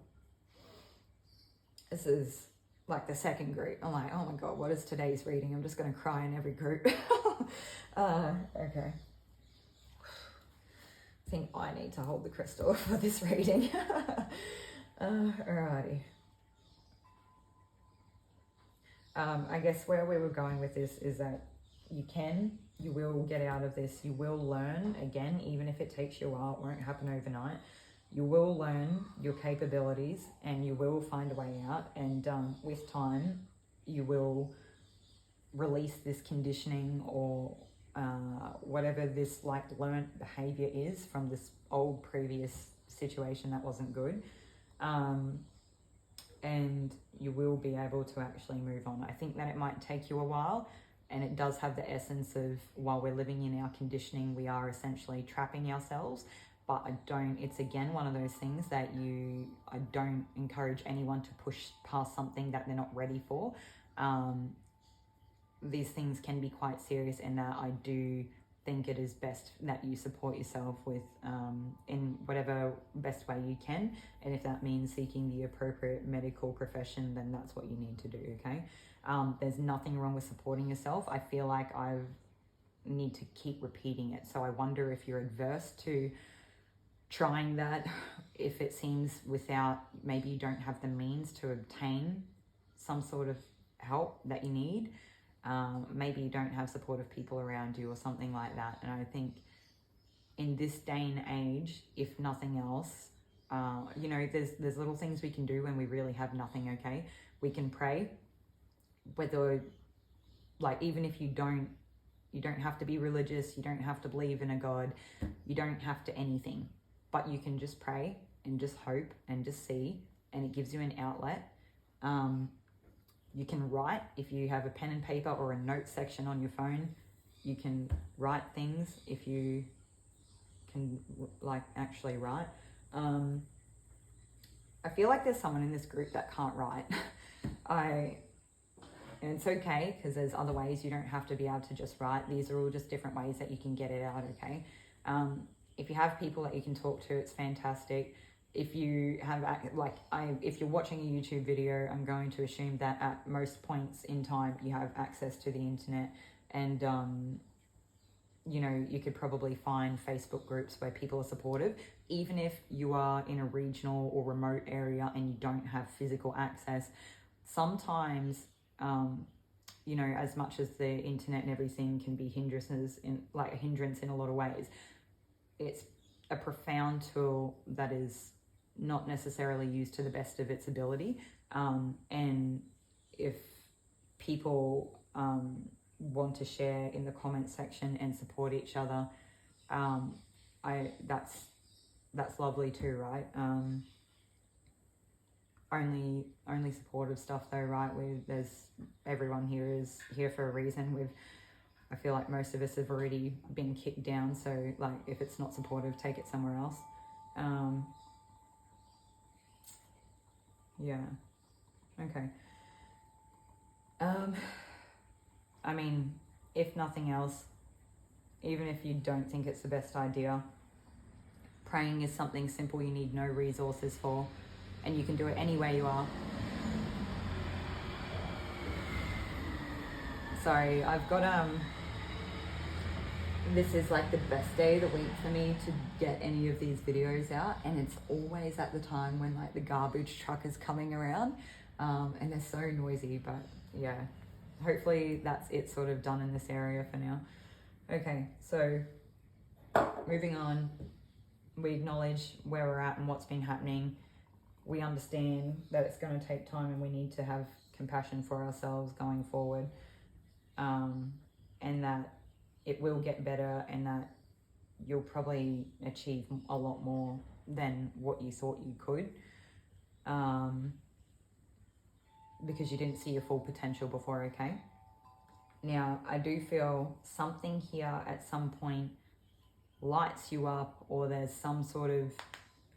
this is like the second group. I'm like, oh my God, what is today's reading? I'm just going to cry in every group. Okay. I think I need to hold the crystal for this reading. Alrighty. I guess where we were going with this is that you will get out of this. You will learn, again, even if it takes you a while, it won't happen overnight. You will learn your capabilities and you will find a way out. And with time, you will release this conditioning or whatever this like learned behavior is from this old previous situation that wasn't good. And you will be able to actually move on. I think that it might take you a while, and it does have the essence of, while we're living in our conditioning, we are essentially trapping ourselves. But it's again one of those things that I don't encourage anyone to push past something that they're not ready for. These things can be quite serious, and that I do think it is best that you support yourself with in whatever best way you can. And if that means seeking the appropriate medical profession, then that's what you need to do, okay? There's nothing wrong with supporting yourself. I feel like I need to keep repeating it. So I wonder if you're adverse to trying that if it seems without, maybe you don't have the means to obtain some sort of help that you need. Maybe you don't have supportive people around you or something like that. And I think in this day and age, if nothing else, you know, there's little things we can do when we really have nothing, okay? We can pray, whether, like, even if you don't have to be religious, you don't have to believe in a God, you don't have to anything, but you can just pray and just hope and just see, and it gives you an outlet. You can write, if you have a pen and paper or a note section on your phone, you can write things if you can, like, actually write. I feel like there's someone in this group that can't write. And it's okay, because there's other ways. You don't have to be able to just write. These are all just different ways that you can get it out, okay? If you have people that you can talk to, it's fantastic. If you have, if you're watching a YouTube video, I'm going to assume that at most points in time you have access to the internet, and you know, you could probably find Facebook groups where people are supportive. Even if you are in a regional or remote area and you don't have physical access, sometimes, you know, as much as the internet and everything can be hindrances in, like, a hindrance in a lot of ways, it's a profound tool that is not necessarily used to the best of its ability. And if people want to share in the comment section and support each other, that's lovely too, right? Only supportive stuff though, right? Everyone here is here for a reason. I feel like most of us have already been kicked down, so, like, if it's not supportive, take it somewhere else. Yeah. Okay. I mean, if nothing else, even if you don't think it's the best idea, praying is something simple you need no resources for, and you can do it anywhere you are. Sorry, I've got, this is like the best day of the week for me to get any of these videos out, and it's always at the time when, like, the garbage truck is coming around, and they're so noisy, but yeah, hopefully that's it sort of done in this area for now. Okay, so moving on, we acknowledge where we're at and what's been happening. We understand that it's going to take time and we need to have compassion for ourselves going forward, and that it will get better, and that you'll probably achieve a lot more than what you thought you could, because you didn't see your full potential before, okay? Now, I do feel something here at some point lights you up, or there's some sort of,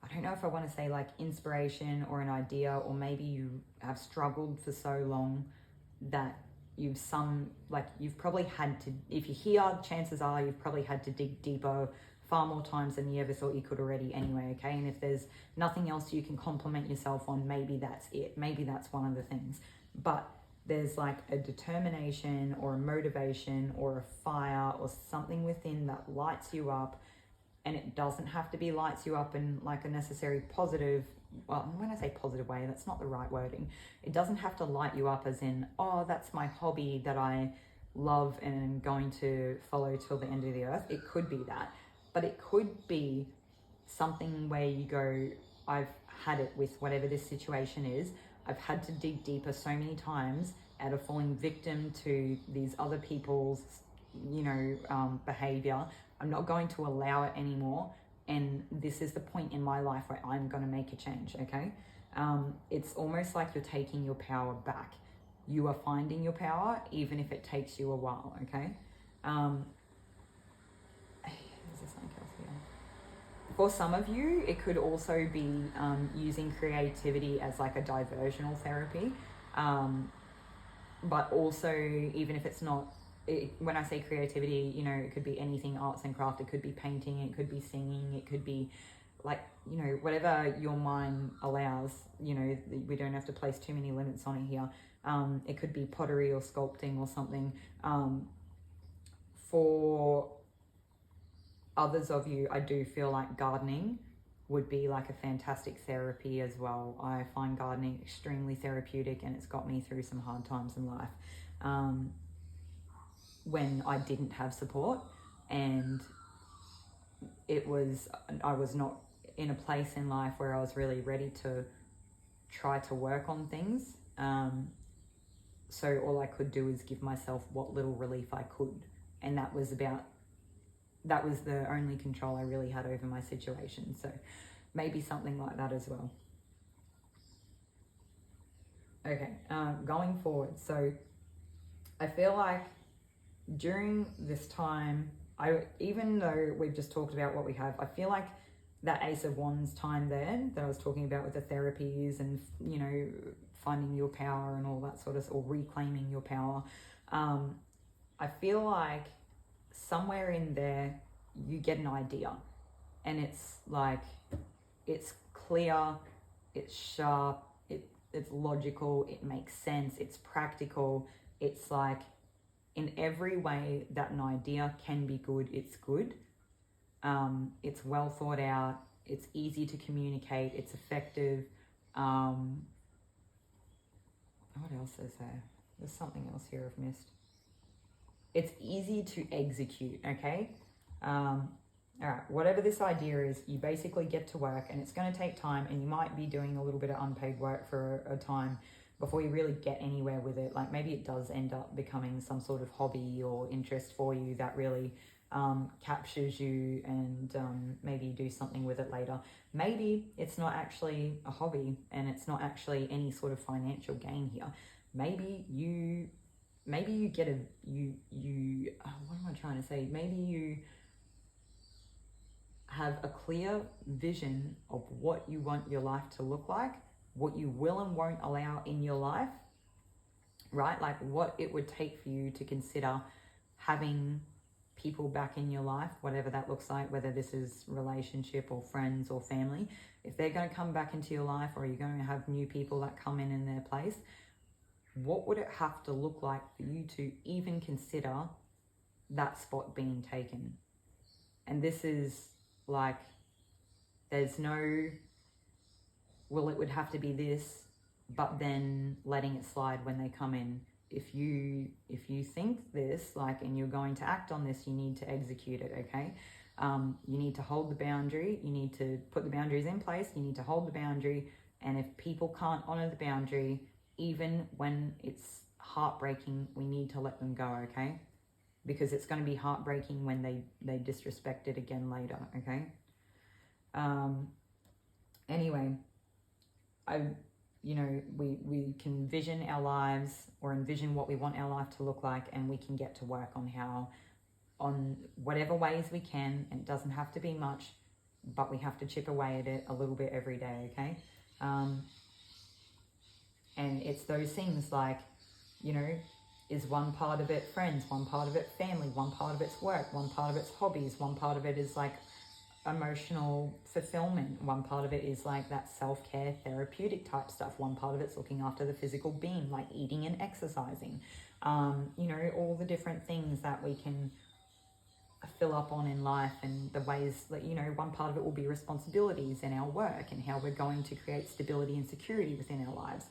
I don't know if I want to say like inspiration or an idea, or maybe you have struggled for so long that you've probably had to, if you're here, chances are you've probably had to dig deeper far more times than you ever thought you could already anyway, okay? And if there's nothing else you can compliment yourself on, maybe that's it. Maybe that's one of the things. But there's like a determination or a motivation or a fire or something within that lights you up. And it doesn't have to be lights you up in like a necessary positive, well, when I say positive way, that's not the right wording. It doesn't have to light you up as in, oh, that's my hobby that I love and am going to follow till the end of the earth. It could be that, but it could be something where you go, I've had it with whatever this situation is. I've had to dig deeper so many times out of falling victim to these other people's, behavior. I'm not going to allow it anymore. And this is the point in my life where I'm going to make a change, okay? It's almost like you're taking your power back. You are finding your power, even if it takes you a while, okay? Is there something else here? For some of you, it could also be using creativity as like a diversional therapy. But also, even if it's not, when I say creativity, it could be anything, arts and craft. It could be painting, it could be singing, it could be like, whatever your mind allows. We don't have to place too many limits on it here. It could be pottery or sculpting or something. For others of you, I do feel like gardening would be like a fantastic therapy as well. I find gardening extremely therapeutic, and it's got me through some hard times in life when I didn't have support, and I was not in a place in life where I was really ready to try to work on things. So all I could do is give myself what little relief I could, and that was the only control I really had over my situation. So maybe something like that as well. Okay, going forward. So I feel like during this time, even though we've just talked about what we have, I feel like that Ace of Wands time there that I was talking about with the therapies and, you know, finding your power and all that sort of, or reclaiming your power, I feel like somewhere in there you get an idea, and it's like, it's clear, it's sharp, it's logical, it makes sense, it's practical, it's like, in every way that an idea can be good, it's good. It's well thought out, it's easy to communicate, it's effective. What else is there? There's something else here I've missed. It's easy to execute, okay? All right, whatever this idea is, you basically get to work, and it's going to take time, and you might be doing a little bit of unpaid work for a time before you really get anywhere with it. Like maybe it does end up becoming some sort of hobby or interest for you that really captures you, and maybe you do something with it later. Maybe it's not actually a hobby, and it's not actually any sort of financial gain here. Maybe you get what am I trying to say? Maybe you have a clear vision of what you want your life to look like, what you will and won't allow in your life, right? Like what it would take for you to consider having people back in your life, whatever that looks like, whether this is relationship or friends or family. If they're going to come back into your life, or you're going to have new people that come in their place, what would it have to look like for you to even consider that spot being taken? And this is like, there's no, well, it would have to be this, but then letting it slide when they come in. If you think this, like, and you're going to act on this, you need to execute it, okay? You need to hold the boundary. You need to put the boundaries in place. You need to hold the boundary. And if people can't honor the boundary, even when it's heartbreaking, we need to let them go, okay? Because it's going to be heartbreaking when they disrespect it again later, okay? Anyway, we can vision our lives, or envision what we want our life to look like, and we can get to work on whatever ways we can, and it doesn't have to be much, but we have to chip away at it a little bit every day, okay? And it's those things like, you know, is one part of it friends, one part of it family, one part of it's work, one part of it's hobbies, one part of it is like emotional fulfillment, one part of it is like that self-care therapeutic type stuff, one part of it's looking after the physical being, like eating and exercising, you know, all the different things that we can fill up on in life, and the ways that, you know, one part of it will be responsibilities in our work and how we're going to create stability and security within our lives.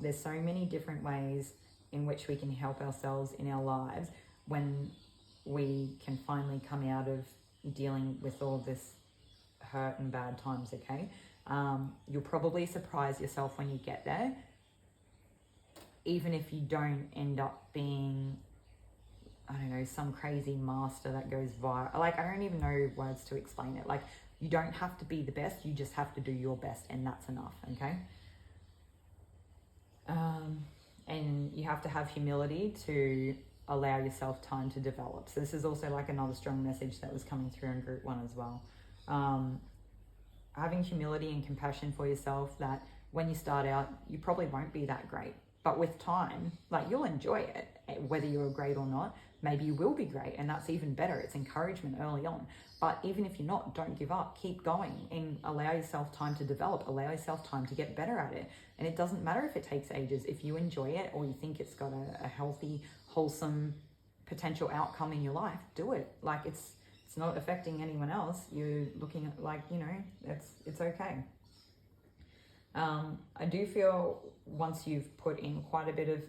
There's so many different ways in which we can help ourselves in our lives when we can finally come out of dealing with all this hurt and bad times, okay? You'll probably surprise yourself when you get there, even if you don't end up being, I don't know, some crazy master that goes viral. Like, I don't even know words to explain it. Like, you don't have to be the best, you just have to do your best, and that's enough, okay? And you have to have humility to allow yourself time to develop. So this is also like another strong message that was coming through in group 1 as well. Having humility and compassion for yourself, that when you start out, you probably won't be that great. But with time, like, you'll enjoy it, whether you're great or not. Maybe you will be great, and that's even better. It's encouragement early on. But even if you're not, don't give up. Keep going and allow yourself time to develop. Allow yourself time to get better at it. And it doesn't matter if it takes ages. If you enjoy it, or you think it's got a healthy, wholesome potential outcome in your life, do it. Like, it's it's not affecting anyone else, you're looking at like, you know, it's okay. I do feel once you've put in quite a bit of,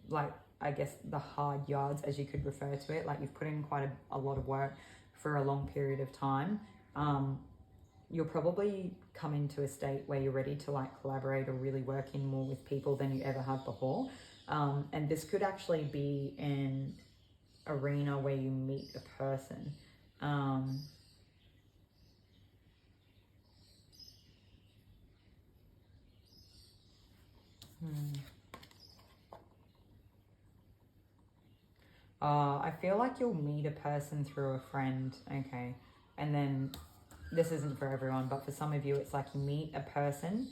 like, I guess the hard yards, as you could refer to it, like you've put in quite a lot of work for a long period of time, you'll probably come into a state where you're ready to like collaborate or really work in more with people than you ever have before. And this could actually be an arena where you meet a person. I feel like you'll meet a person through a friend, okay? And then, this isn't for everyone, but for some of you, it's like you meet a person,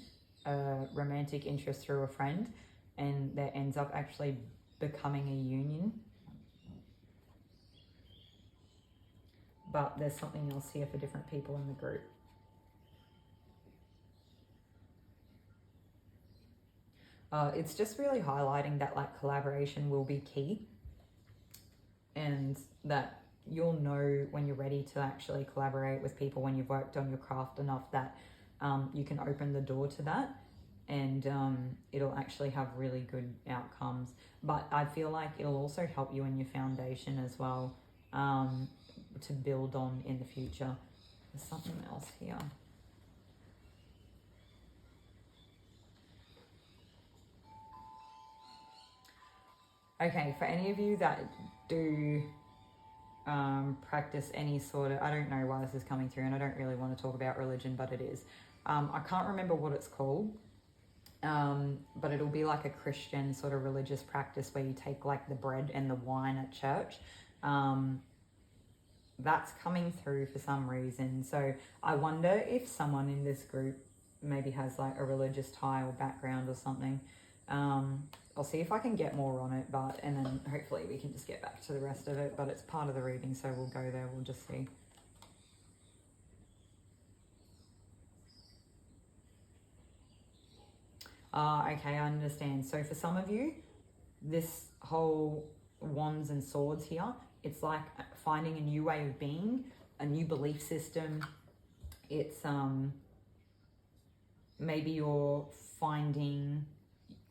a romantic interest through a friend, and there ends up actually becoming a union. But there's something else here for different people in the group. It's just really highlighting that like collaboration will be key, and that you'll know when you're ready to actually collaborate with people, when you've worked on your craft enough that you can open the door to that, and it'll actually have really good outcomes. But I feel like it'll also help you in your foundation as well, to build on in the future. There's something else here. Okay, for any of you that do practice any sort of, I don't know why this is coming through, and I don't really want to talk about religion, but it is. I can't remember what it's called, but it'll be like a Christian sort of religious practice where you take like the bread and the wine at church. That's coming through for some reason. So I wonder if someone in this group maybe has like a religious tie or background or something. I'll see if I can get more on it, and then hopefully we can just get back to the rest of it, but it's part of the reading, so we'll go there, we'll just see. Okay, I understand. So for some of you, this whole wands and swords here, it's like finding a new way of being, a new belief system. It's maybe you're finding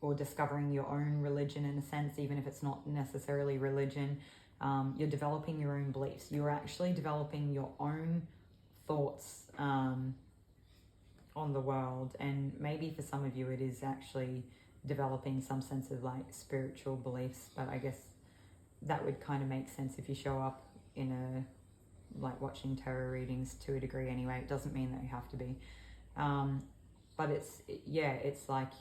or discovering your own religion in a sense, even if it's not necessarily religion. You're developing your own beliefs. You're actually developing your own thoughts on the world. And maybe for some of you, it is actually developing some sense of like spiritual beliefs. But I guess that would kind of make sense if you show up in a, like watching tarot readings to a degree anyway. It doesn't mean that you have to be. But it's like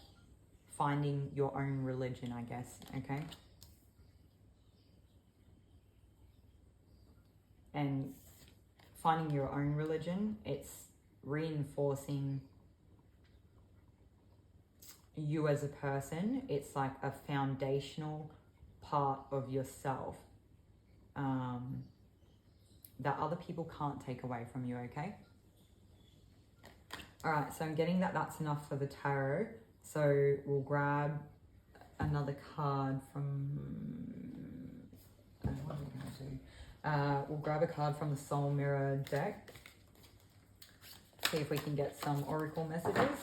finding your own religion, I guess, okay? And finding your own religion, it's reinforcing you as a person. It's like a foundational part of yourself that other people can't take away from you, okay? All right, so I'm getting that that's enough for the tarot. So we'll grab another card from, what are we going to do? We'll grab a card from the Soul Mirror deck. See if we can get some oracle messages.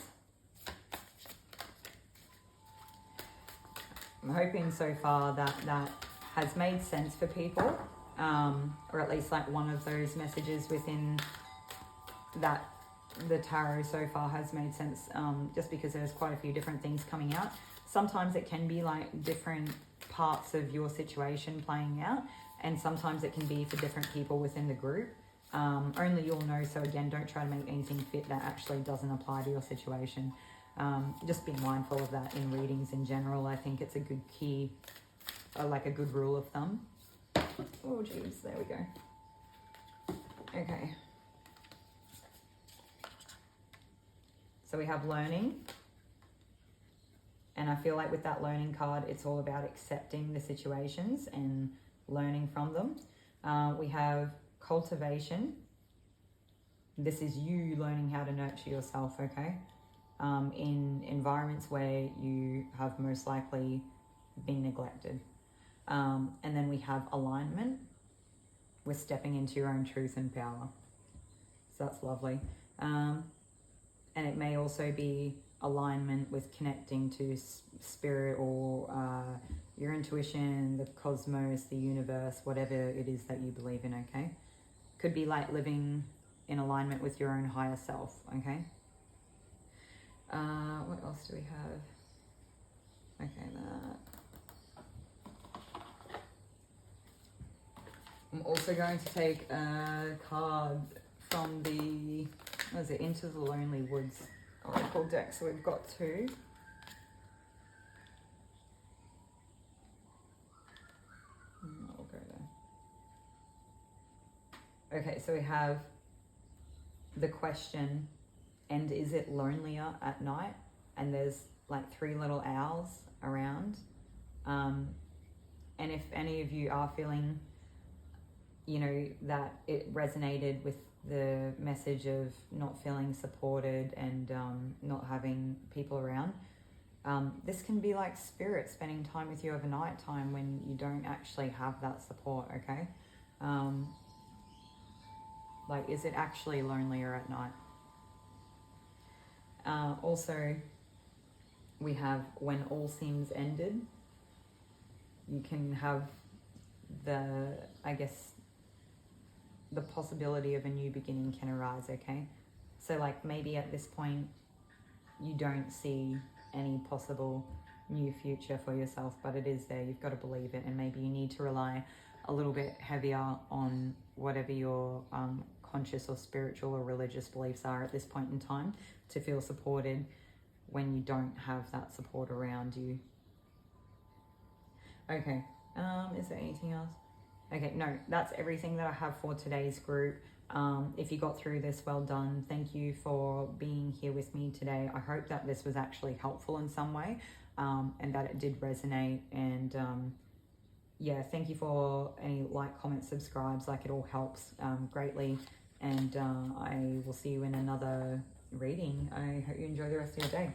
I'm hoping so far that that has made sense for people, or at least like one of those messages within that the tarot so far has made sense, just because there's quite a few different things coming out. Sometimes it can be like different parts of your situation playing out, and sometimes it can be for different people within the group. Only you'll know, so again, don't try to make anything fit that actually doesn't apply to your situation. Just be mindful of that in readings in general. I think it's a good key, like a good rule of thumb. Oh geez, there we go. Okay. So we have learning, and I feel like with that learning card, it's all about accepting the situations and learning from them. We have cultivation. This is you learning how to nurture yourself, okay? In environments where you have most likely been neglected. And then we have alignment, with stepping into your own truth and power. So that's lovely. And it may also be alignment with connecting to spirit or your intuition, the cosmos, the universe, whatever it is that you believe in, okay? Could be like living in alignment with your own higher self, okay? What else do we have? Okay, that. I'm also going to take a card from the, what is it, Into the Lonely Woods Oracle deck. So we've got two. I'll go there. Okay, so we have the question, and is it lonelier at night? And there's like 3 little owls around. And if any of you are feeling, you know, that it resonated with the message of not feeling supported and not having people around, this can be like spirit spending time with you over night time when you don't actually have that support, okay? Like, is it actually lonelier at night? Also, we have when all seems ended. You can have the, I guess, the possibility of a new beginning can arise, okay? So like maybe at this point you don't see any possible new future for yourself, but it is there. You've got to believe it, and maybe you need to rely a little bit heavier on whatever your conscious or spiritual or religious beliefs are at this point in time to feel supported when you don't have that support around you. Okay, is there anything else? Okay, no, that's everything that I have for today's group. If you got through this, well done. Thank you for being here with me today. I hope that this was actually helpful in some way, and that it did resonate. And yeah, thank you for any like, comments, subscribes. Like, it all helps greatly. And I will see you in another reading. I hope you enjoy the rest of your day.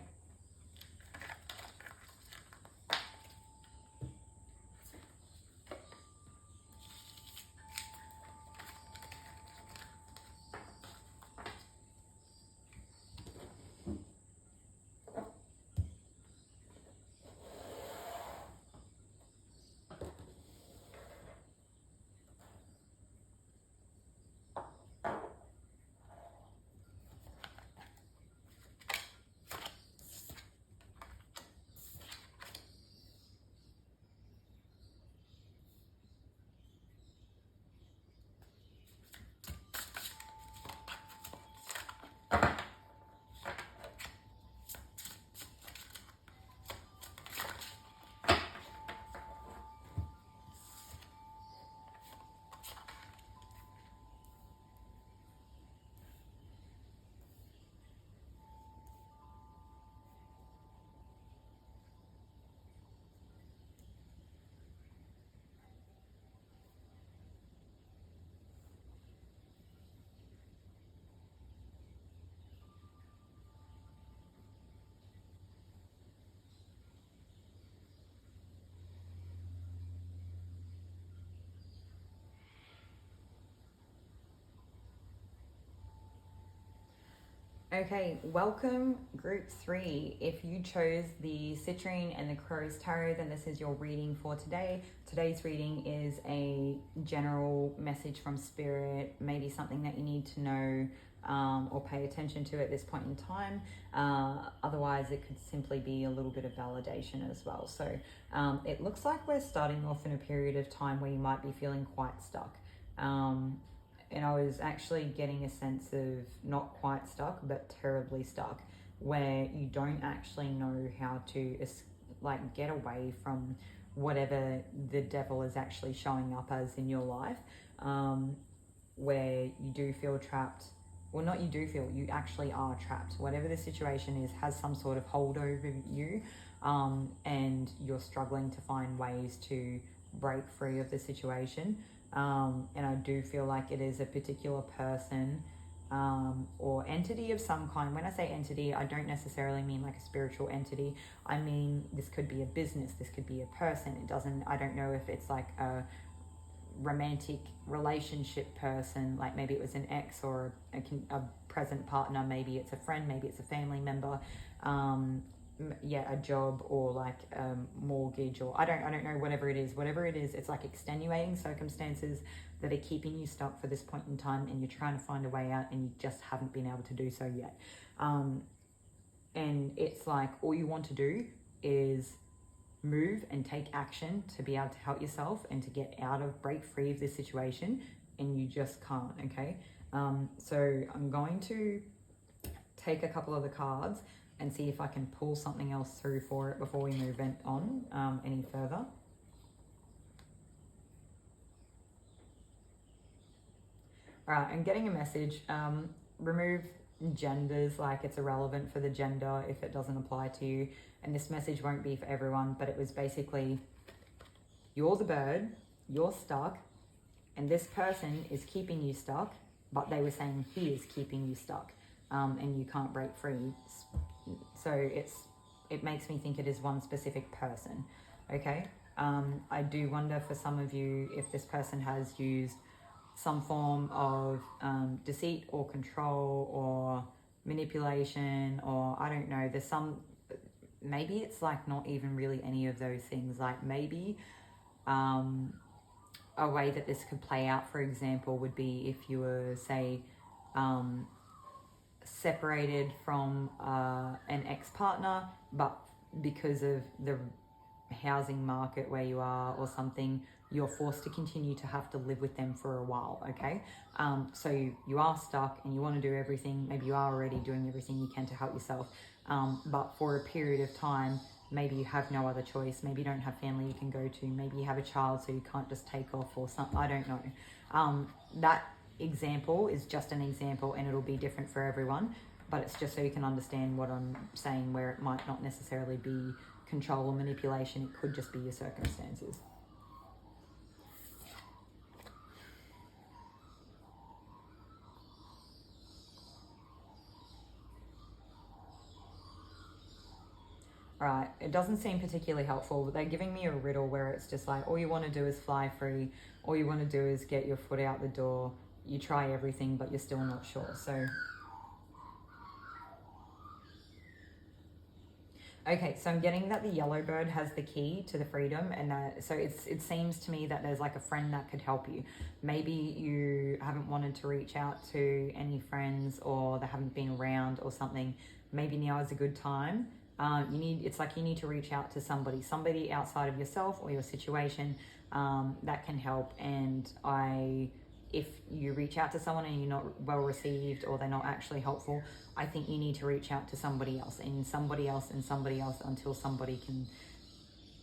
Okay, welcome group 3. If you chose the Citrine and the Crow's Tarot, then this is your reading for today. Today's reading is a general message from spirit, maybe something that you need to know or pay attention to at this point in time. Otherwise, it could simply be a little bit of validation as well. So it looks like we're starting off in a period of time where you might be feeling quite stuck. And I was actually getting a sense of not quite stuck, but terribly stuck, where you don't actually know how to like get away from whatever the devil is actually showing up as in your life, where you do feel trapped. Well, not you do feel, you actually are trapped. Whatever the situation is has some sort of hold over you, and you're struggling to find ways to break free of the situation. And I do feel like it is a particular person or entity of some kind. When I say entity, I don't necessarily mean like a spiritual entity. I mean, this could be a business, this could be a person. I don't know if it's like a romantic relationship person, like maybe it was an ex or a present partner, maybe it's a friend, maybe it's a family member, a job, or like mortgage, or I don't know, whatever it is, it's like extenuating circumstances that are keeping you stuck for this point in time, and you're trying to find a way out and you just haven't been able to do so yet. And it's like all you want to do is move and take action to be able to help yourself and to break free of this situation, and you just can't. Okay, so I'm going to take a couple of the cards and see if I can pull something else through for it before we move on any further. All right, I'm getting a message. Remove genders, like it's irrelevant for the gender if it doesn't apply to you. And this message won't be for everyone, but it was basically, you're the bird, you're stuck, and this person is keeping you stuck, but they were saying he is keeping you stuck, and you can't break free. So it makes me think it is one specific person, okay? I do wonder for some of you if this person has used some form of deceit or control or manipulation, or I don't know, there's some, maybe it's like not even really any of those things. Like maybe a way that this could play out, for example, would be if you were, say, separated from an ex-partner, but because of the housing market where you are or something, you're forced to continue to have to live with them for a while, okay? So you are stuck and you want to do everything. Maybe you are already doing everything you can to help yourself, but for a period of time, maybe you have no other choice. Maybe you don't have family you can go to. Maybe you have a child, so you can't just take off or something. I don't know. That example is just an example, and it'll be different for everyone, but it's just so you can understand what I'm saying, where it might not necessarily be control or manipulation. It could just be your circumstances. Right, it doesn't seem particularly helpful, but they're giving me a riddle where it's just like, all you want to do is fly free, all you want to do is get your foot out the door, you try everything, but you're still not sure. So, okay, so I'm getting that the yellow bird has the key to the freedom, and so it seems to me that there's like a friend that could help you. Maybe you haven't wanted to reach out to any friends, or they haven't been around or something. Maybe now is a good time. You need to reach out to somebody outside of yourself or your situation that can help. And if you reach out to someone and you're not well received, or they're not actually helpful, I think you need to reach out to somebody else and somebody else and somebody else until somebody can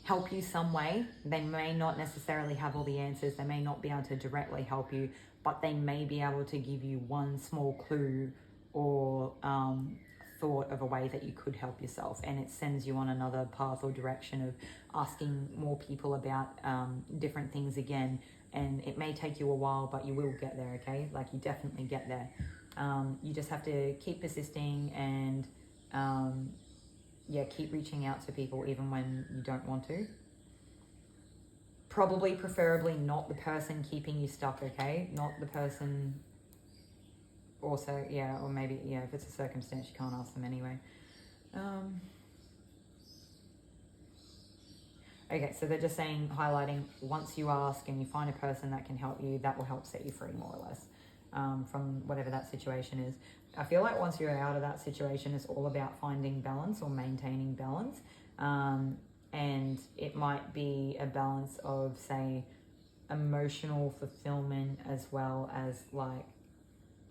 help you some way. They may not necessarily have all the answers. They may not be able to directly help you, but they may be able to give you one small clue or thought of a way that you could help yourself, and it sends you on another path or direction of asking more people about different things again. And it may take you a while, but you will get there, okay? Like, you definitely get there. You just have to keep persisting and keep reaching out to people even when you don't want to. Probably, preferably not the person keeping you stuck, okay? Not the person. Also, or maybe, if it's a circumstance, you can't ask them anyway. Okay, so they're just highlighting, once you ask and you find a person that can help you, that will help set you free, more or less, from whatever that situation is. I feel like once you're out of that situation, it's all about finding balance or maintaining balance. And it might be a balance of, say, emotional fulfillment, as well as, like,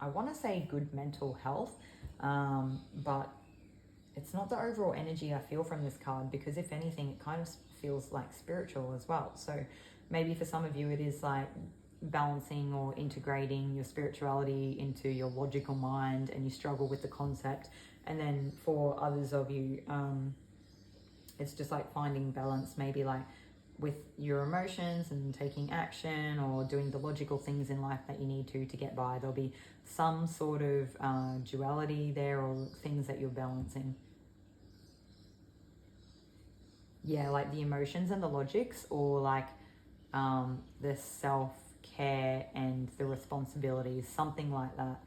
I want to say good mental health, but it's not the overall energy I feel from this card, because if anything, it kind of feels like spiritual as well. So maybe for some of you, it is like balancing or integrating your spirituality into your logical mind, and you struggle with the concept. And then for others of you, it's just like finding balance, maybe like with your emotions and taking action, or doing the logical things in life that you need to get by. There'll be some sort of duality there, or things that you're balancing. Yeah, like the emotions and the logics, or like the self care and the responsibilities, something like that.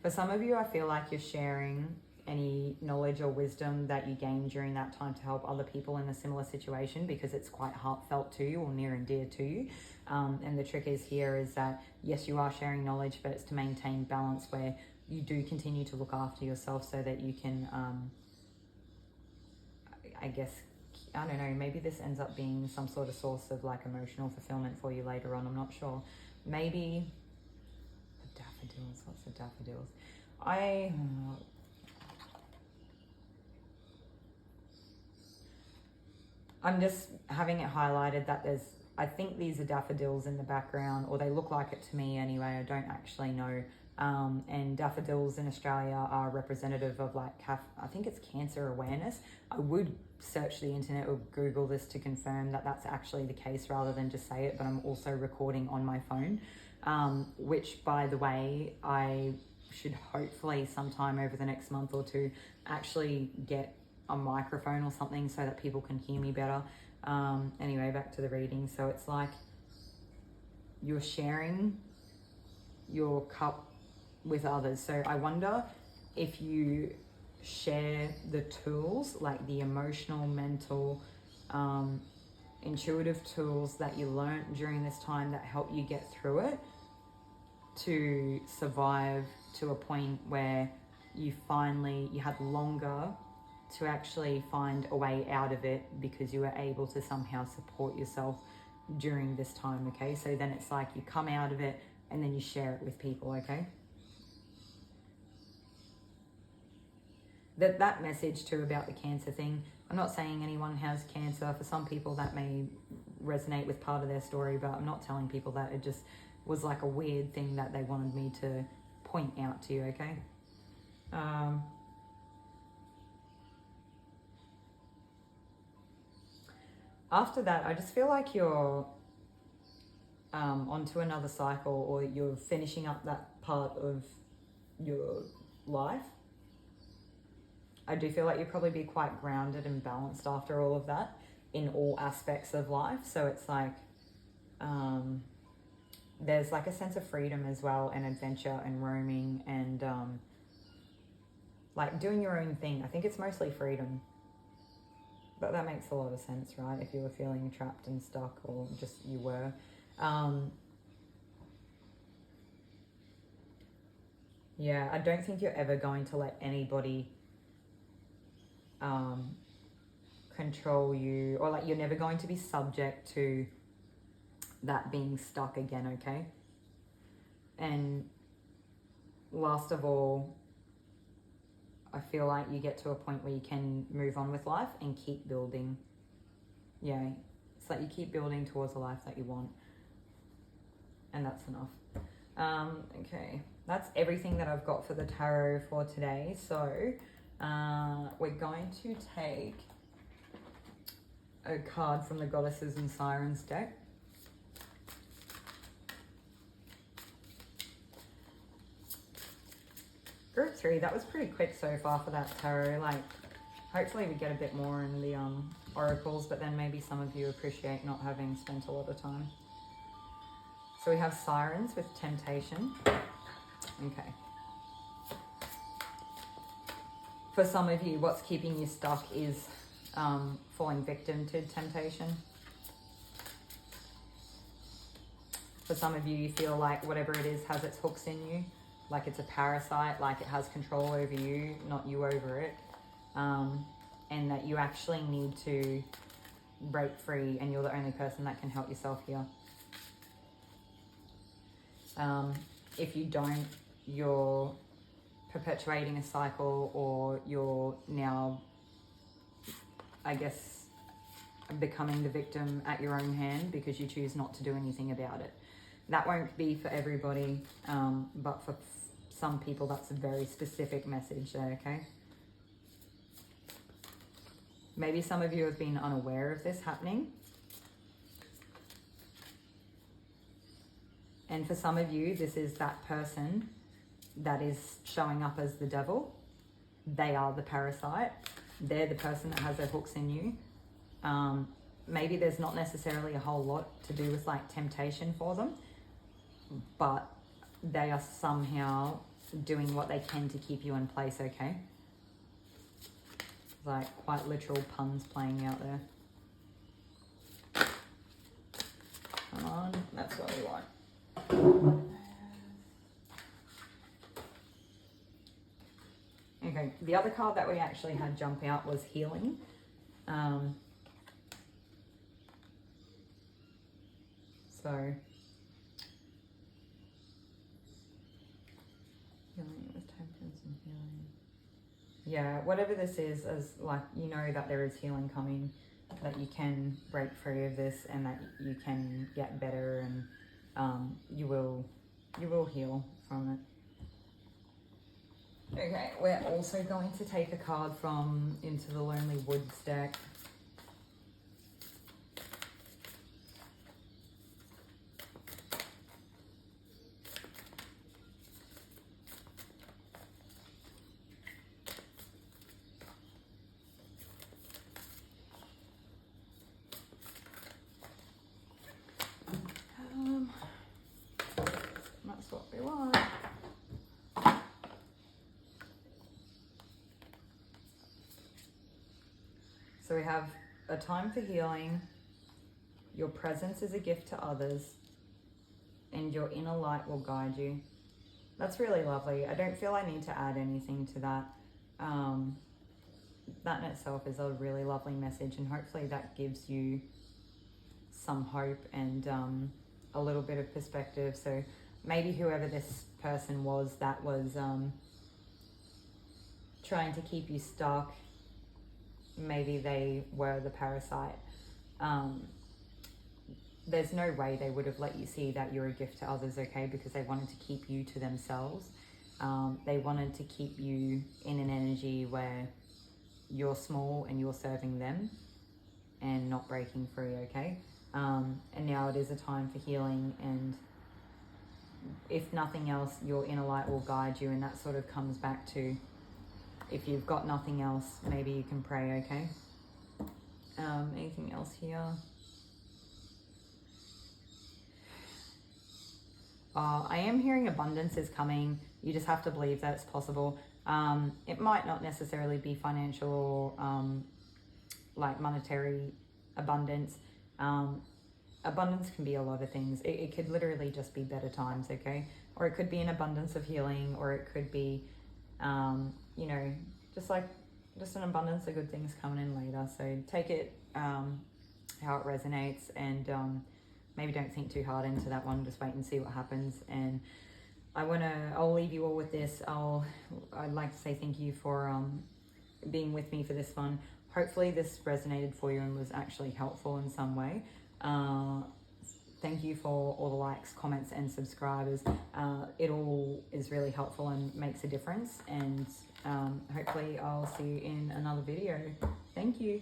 For some of you, I feel like you're sharing any knowledge or wisdom that you gain during that time to help other people in a similar situation, because it's quite heartfelt to you or near and dear to you. And the trick is here is that, yes, you are sharing knowledge, but it's to maintain balance where you do continue to look after yourself so that you can, I guess, I don't know, maybe this ends up being some sort of source of like emotional fulfillment for you later on. I'm not sure. Maybe the daffodils. What's the daffodils? I'm just having it highlighted that I think these are daffodils in the background, or they look like it to me anyway. I don't actually know. And daffodils in Australia are representative of like, I think it's cancer awareness. I would search the internet or Google this to confirm that that's actually the case rather than just say it, but I'm also recording on my phone, which, by the way, I should hopefully sometime over the next month or two actually get a microphone or something so that people can hear me better. Anyway, back to the reading. So it's like you're sharing your cup with others. So I wonder if you share the tools, like the emotional, mental, intuitive tools that you learnt during this time that help you get through it to survive to a point where you had longer to actually find a way out of it because you were able to somehow support yourself during this time, okay? So then it's like you come out of it and then you share it with people, okay? That message too about the cancer thing, I'm not saying anyone has cancer. For some people that may resonate with part of their story, but I'm not telling people that. It just was like a weird thing that they wanted me to point out to you, okay? After that, I just feel like you're onto another cycle, or you're finishing up that part of your life. I do feel like you'll probably be quite grounded and balanced after all of that in all aspects of life. So it's like there's like a sense of freedom as well, and adventure and roaming and like doing your own thing. I think it's mostly freedom. But that makes a lot of sense, right? If you were feeling trapped and stuck, or just you were. Yeah, I don't think you're ever going to let anybody control you, or like you're never going to be subject to that being stuck again, okay? And last of all, I feel like you get to a point where you can move on with life and keep building. Yeah, it's like you keep building towards the life that you want. And that's enough. Okay, that's everything that I've got for the tarot for today. So we're going to take a card from the Goddesses and Sirens deck. Group 3, that was pretty quick so far for that tarot. Like, hopefully we get a bit more in the oracles, but then maybe some of you appreciate not having spent a lot of time. So we have Sirens with Temptation. Okay. For some of you, what's keeping you stuck is falling victim to temptation. For some of you, you feel like whatever it is has its hooks in you. Like it's a parasite, like it has control over you, not you over it. And that you actually need to break free, and you're the only person that can help yourself here. If you don't, you're perpetuating a cycle, or you're now, I guess, becoming the victim at your own hand because you choose not to do anything about it. That won't be for everybody, but for some people that's a very specific message there, okay? Maybe some of you have been unaware of this happening. And for some of you, this is that person that is showing up as the devil. They are the parasite. They're the person that has their hooks in you. Maybe there's not necessarily a whole lot to do with like temptation for them, but they are somehow doing what they can to keep you in place, okay? Like quite literal puns playing out there. Come on, that's what we want. Okay, the other card that we actually had jump out was healing. So, healing with temperance and healing. Yeah, whatever this is, as like, you know that there is healing coming, that you can break free of this and that you can get better, and you will heal from it. Okay, we're also going to take a card from Into the Lonely Woods deck. That's what we want. So we have a time for healing, your presence is a gift to others, and your inner light will guide you. That's really lovely. I don't feel I need to add anything to that. That in itself is a really lovely message, and hopefully that gives you some hope and a little bit of perspective. So maybe whoever this person was that was trying to keep you stuck, maybe they were the parasite. There's no way they would have let you see that you're a gift to others, okay? Because they wanted to keep you to themselves. They wanted to keep you in an energy where you're small and you're serving them and not breaking free, okay? And now it is a time for healing, and if nothing else, your inner light will guide you, and that sort of comes back to, if you've got nothing else, maybe you can pray, okay? Anything else here? I am hearing abundance is coming. You just have to believe that it's possible. It might not necessarily be financial or like monetary abundance. Abundance can be a lot of things. It could literally just be better times, okay? Or it could be an abundance of healing, or it could be, you know, just an abundance of good things coming in later. So take it how it resonates, and maybe don't think too hard into that one. Just wait and see what happens. And I'll leave you all with this. I'd like to say thank you for being with me for this one. Hopefully this resonated for you and was actually helpful in some way. Thank you for all the likes, comments, and subscribers. It all is really helpful and makes a difference. And hopefully I'll see you in another video. Thank you.